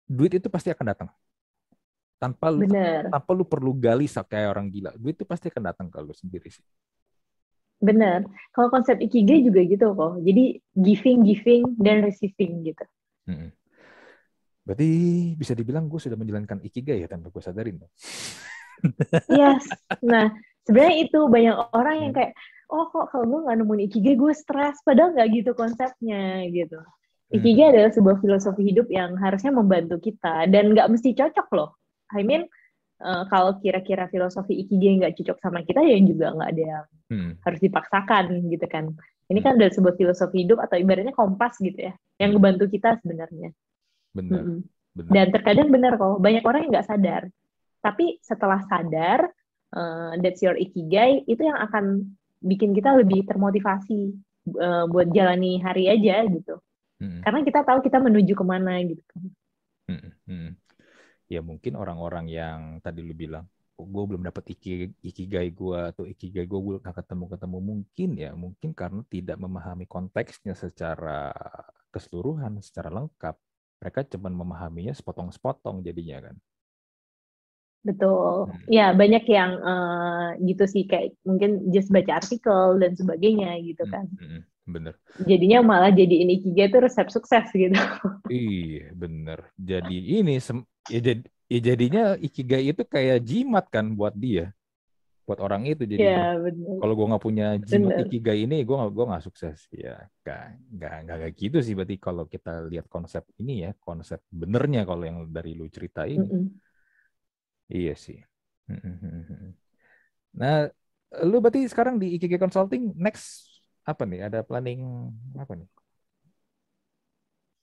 [SPEAKER 2] duit itu pasti akan datang. Tanpa lu
[SPEAKER 1] bener,
[SPEAKER 2] tanpa lu perlu gali kayak orang gila, duit itu pasti akan datang ke lu sendiri sih.
[SPEAKER 1] bener. Kalau konsep ikigai juga gitu kok. Jadi giving, giving dan receiving gitu.
[SPEAKER 2] Mm-mm. Berarti bisa dibilang gue sudah menjalankan ikigai ya tanpa gue sadarin.
[SPEAKER 1] Yes. Nah, sebenarnya itu banyak orang yang kayak, oh kok kalau gue nggak nemuin ikigai gue stres. Padahal nggak gitu konsepnya gitu. Ikigai
[SPEAKER 2] Hmm.
[SPEAKER 1] adalah sebuah filosofi hidup yang harusnya membantu kita dan nggak mesti cocok loh. I mean, kalau kira-kira filosofi Ikigai nggak cocok sama kita, ya juga nggak ada yang
[SPEAKER 2] Hmm.
[SPEAKER 1] harus dipaksakan gitu kan. Ini
[SPEAKER 2] Hmm.
[SPEAKER 1] kan ada sebuah filosofi hidup atau ibaratnya kompas gitu ya, yang
[SPEAKER 2] Hmm.
[SPEAKER 1] ngebantu kita sebenarnya.
[SPEAKER 2] Bener,
[SPEAKER 1] Mm-mm.
[SPEAKER 2] bener.
[SPEAKER 1] Dan terkadang benar kok, banyak orang yang nggak sadar. Tapi setelah sadar, that's your Ikigai, itu yang akan bikin kita lebih termotivasi buat jalani hari aja gitu.
[SPEAKER 2] Hmm.
[SPEAKER 1] Karena kita tahu kita menuju kemana gitu kan.
[SPEAKER 2] Hmm. Hmm. Ya mungkin orang-orang yang tadi lu bilang, "Oh, gue belum dapat ikigai gue atau ikigai gue gak ketemu-ketemu, mungkin karena tidak memahami konteksnya secara keseluruhan, secara lengkap. Mereka cuma memahaminya sepotong-sepotong jadinya kan.
[SPEAKER 1] Betul.
[SPEAKER 2] Hmm.
[SPEAKER 1] Ya, banyak yang gitu sih, kayak mungkin just baca artikel dan sebagainya gitu
[SPEAKER 2] Hmm.
[SPEAKER 1] kan.
[SPEAKER 2] Hmm. Bener.
[SPEAKER 1] Jadinya malah jadi Ikigai itu resep sukses gitu.
[SPEAKER 2] Iya, bener. Jadi jadinya ikigai itu kayak jimat kan buat dia, buat orang itu jadinya.
[SPEAKER 1] Ya, benar.
[SPEAKER 2] Kalau gue nggak punya jimat
[SPEAKER 1] Benar.
[SPEAKER 2] ikigai ini, gue nggak sukses. Ya, nggak kayak gitu sih. Berarti kalau kita lihat konsep ini ya, konsep benernya kalau yang dari lu cerita ini,
[SPEAKER 1] Mm-mm.
[SPEAKER 2] iya sih. Nah, lu berarti sekarang di Ikigai Consulting next apa nih? Ada planning apa nih?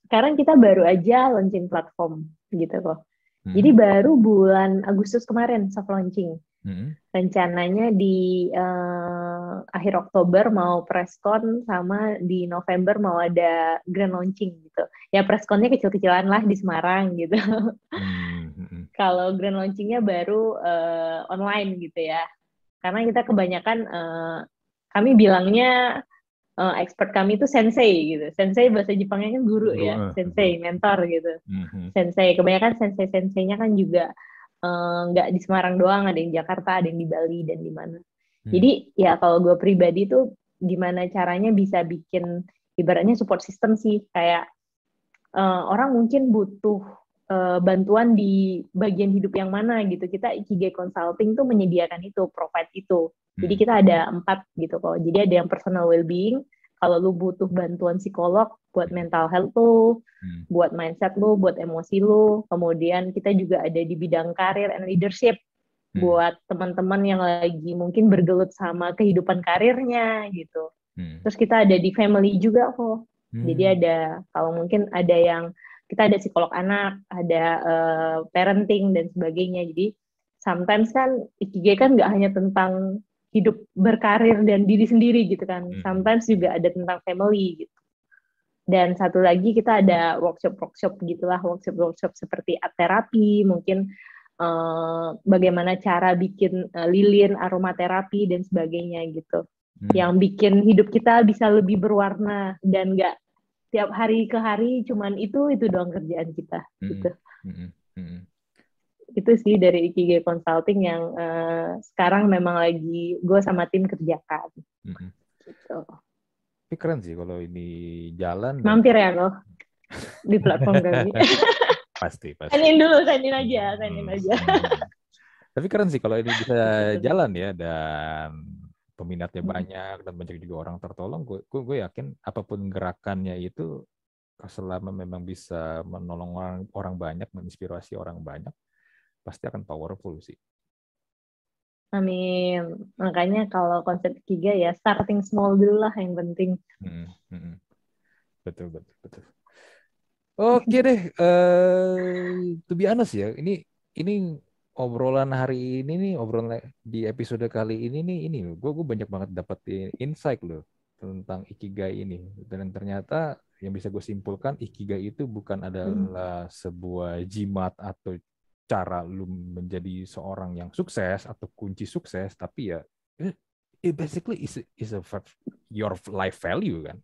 [SPEAKER 1] Sekarang kita baru aja launching platform gitu kok. Jadi
[SPEAKER 2] Hmm.
[SPEAKER 1] baru bulan Agustus kemarin soft launching.
[SPEAKER 2] Hmm.
[SPEAKER 1] Rencananya di akhir Oktober mau presscon, sama di November mau ada grand launching gitu. Ya pressconnya kecil-kecilan lah di Semarang gitu.
[SPEAKER 2] Hmm.
[SPEAKER 1] Kalau grand launchingnya baru online gitu ya. Karena kita kebanyakan kami bilangnya expert kami itu sensei gitu. Sensei bahasa Jepangnya kan guru
[SPEAKER 2] Guru,
[SPEAKER 1] ya,
[SPEAKER 2] guru.
[SPEAKER 1] sensei, mentor gitu.
[SPEAKER 2] Hmm.
[SPEAKER 1] Sensei, kebanyakan sensei-senseinya kan juga nggak di Semarang doang, ada yang di Jakarta, ada yang di Bali dan di mana.
[SPEAKER 2] Hmm.
[SPEAKER 1] Jadi ya kalau gue pribadi tuh gimana caranya bisa bikin ibaratnya support system sih, kayak orang mungkin butuh bantuan di bagian hidup yang mana gitu. Kita Ikigai Consulting tuh menyediakan itu, provide itu. Jadi
[SPEAKER 2] Hmm.
[SPEAKER 1] kita ada 4 gitu kok. Jadi ada yang personal well-being, kalau lu butuh bantuan psikolog buat mental health lu,
[SPEAKER 2] Hmm.
[SPEAKER 1] buat mindset lu, buat emosi lu. Kemudian kita juga ada di bidang karir and leadership,
[SPEAKER 2] Hmm.
[SPEAKER 1] buat teman-teman yang lagi mungkin bergelut sama kehidupan karirnya gitu.
[SPEAKER 2] Hmm.
[SPEAKER 1] Terus kita ada di family juga kok. Jadi
[SPEAKER 2] Hmm.
[SPEAKER 1] ada, kalau mungkin ada yang, kita ada psikolog anak, ada parenting dan sebagainya. Jadi sometimes kan Ikigai kan nggak hanya tentang hidup berkarir dan diri sendiri gitu kan.
[SPEAKER 2] Hmm.
[SPEAKER 1] Sometimes juga ada tentang family gitu. Dan satu lagi kita ada workshop-workshop gitulah, workshop-workshop seperti art terapi, mungkin bagaimana cara bikin lilin, aromaterapi dan sebagainya gitu.
[SPEAKER 2] Hmm.
[SPEAKER 1] Yang bikin hidup kita bisa lebih berwarna dan nggak tiap hari ke hari cuman itu doang kerjaan kita
[SPEAKER 2] Hmm.
[SPEAKER 1] gitu.
[SPEAKER 2] Hmm. Hmm.
[SPEAKER 1] Itu sih dari Ikigai Consulting yang sekarang memang lagi gue sama tim kerjakan
[SPEAKER 2] Hmm.
[SPEAKER 1] gitu.
[SPEAKER 2] Tapi keren sih kalau ini jalan dan
[SPEAKER 1] Mampir ya lo di platform kami.
[SPEAKER 2] pasti pasti.
[SPEAKER 1] Sign dulu, sign aja, sign
[SPEAKER 2] Hmm.
[SPEAKER 1] aja.
[SPEAKER 2] Hmm. Tapi keren sih kalau ini bisa
[SPEAKER 1] Gitu.
[SPEAKER 2] jalan ya, dan peminatnya
[SPEAKER 1] Mm.
[SPEAKER 2] banyak dan banyak juga orang tertolong. Gue yakin apapun gerakannya itu, selama memang bisa menolong orang banyak, menginspirasi orang banyak, pasti akan powerful sih.
[SPEAKER 1] Amin. Makanya kalau konsep tiga ya starting small dulu lah yang penting.
[SPEAKER 2] Hmm. Hmm. Betul betul betul. Oke deh, to be honest ya, ini obrolan hari ini nih, obrolan di episode kali ini gue banyak banget dapetin insight loh tentang ikigai ini, dan ternyata yang bisa gue simpulkan, ikigai itu bukan adalah sebuah jimat atau cara lu menjadi seorang yang sukses atau kunci sukses, tapi ya it basically is your life value kan.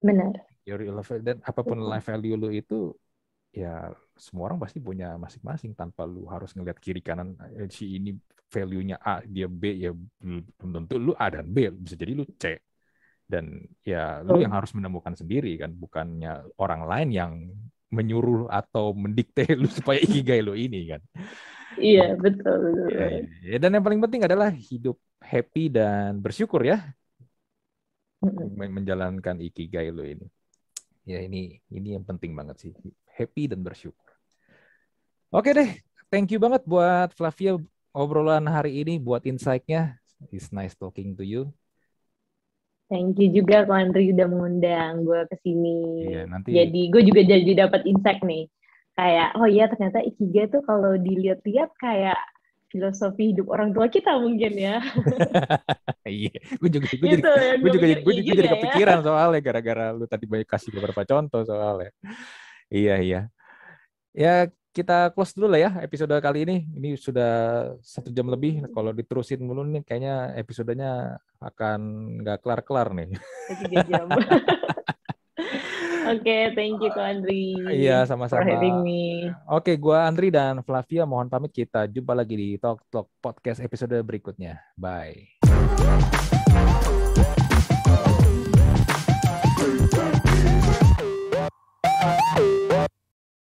[SPEAKER 1] Benar.
[SPEAKER 2] Your life, dan apapun life value lu itu, ya semua orang pasti punya masing-masing, tanpa lu harus ngelihat kiri kanan, si ini value-nya A, dia B, ya belum tentu lu A dan B, bisa jadi lu C. Dan ya lu yang harus menemukan sendiri kan, bukannya orang lain yang menyuruh atau mendikte lu supaya ikigai lu ini kan.
[SPEAKER 1] Iya, betul,
[SPEAKER 2] Ya,
[SPEAKER 1] betul.
[SPEAKER 2] ya, ya. Dan yang paling penting adalah hidup happy dan bersyukur ya, menjalankan ikigai lu ini. Ya ini yang penting banget sih, happy dan bersyukur. Oke deh, thank you banget buat Flavia obrolan hari ini, buat insight-nya. It's nice talking to you.
[SPEAKER 1] Thank you juga Ko Andri udah mengundang gue ke sini.
[SPEAKER 2] Iya, nanti
[SPEAKER 1] Jadi gue juga jadi dapat insight nih. Kayak, oh iya ternyata Ikigai tuh kalau dilihat-lihat kayak filosofi hidup orang tua kita mungkin ya.
[SPEAKER 2] iya, gue juga
[SPEAKER 1] Gitu yang gue pikir iya
[SPEAKER 2] gue
[SPEAKER 1] juga
[SPEAKER 2] jadi
[SPEAKER 1] ya.
[SPEAKER 2] kepikiran soalnya gara-gara lu tadi banyak kasih beberapa contoh soalnya. Iya, iya. Ya, kita close dulu lah ya episode kali ini. Ini sudah 1 jam lebih. Kalau diterusin mulu nih, kayaknya episodenya akan nggak kelar-kelar nih.
[SPEAKER 1] 3 jam. Oke, thank you Ko Andri
[SPEAKER 2] Iya,
[SPEAKER 1] for
[SPEAKER 2] sama-sama.
[SPEAKER 1] having me.
[SPEAKER 2] Oke, gua Andri dan Flavia mohon pamit. Kita jumpa lagi di Talk Talk Podcast episode berikutnya. Bye.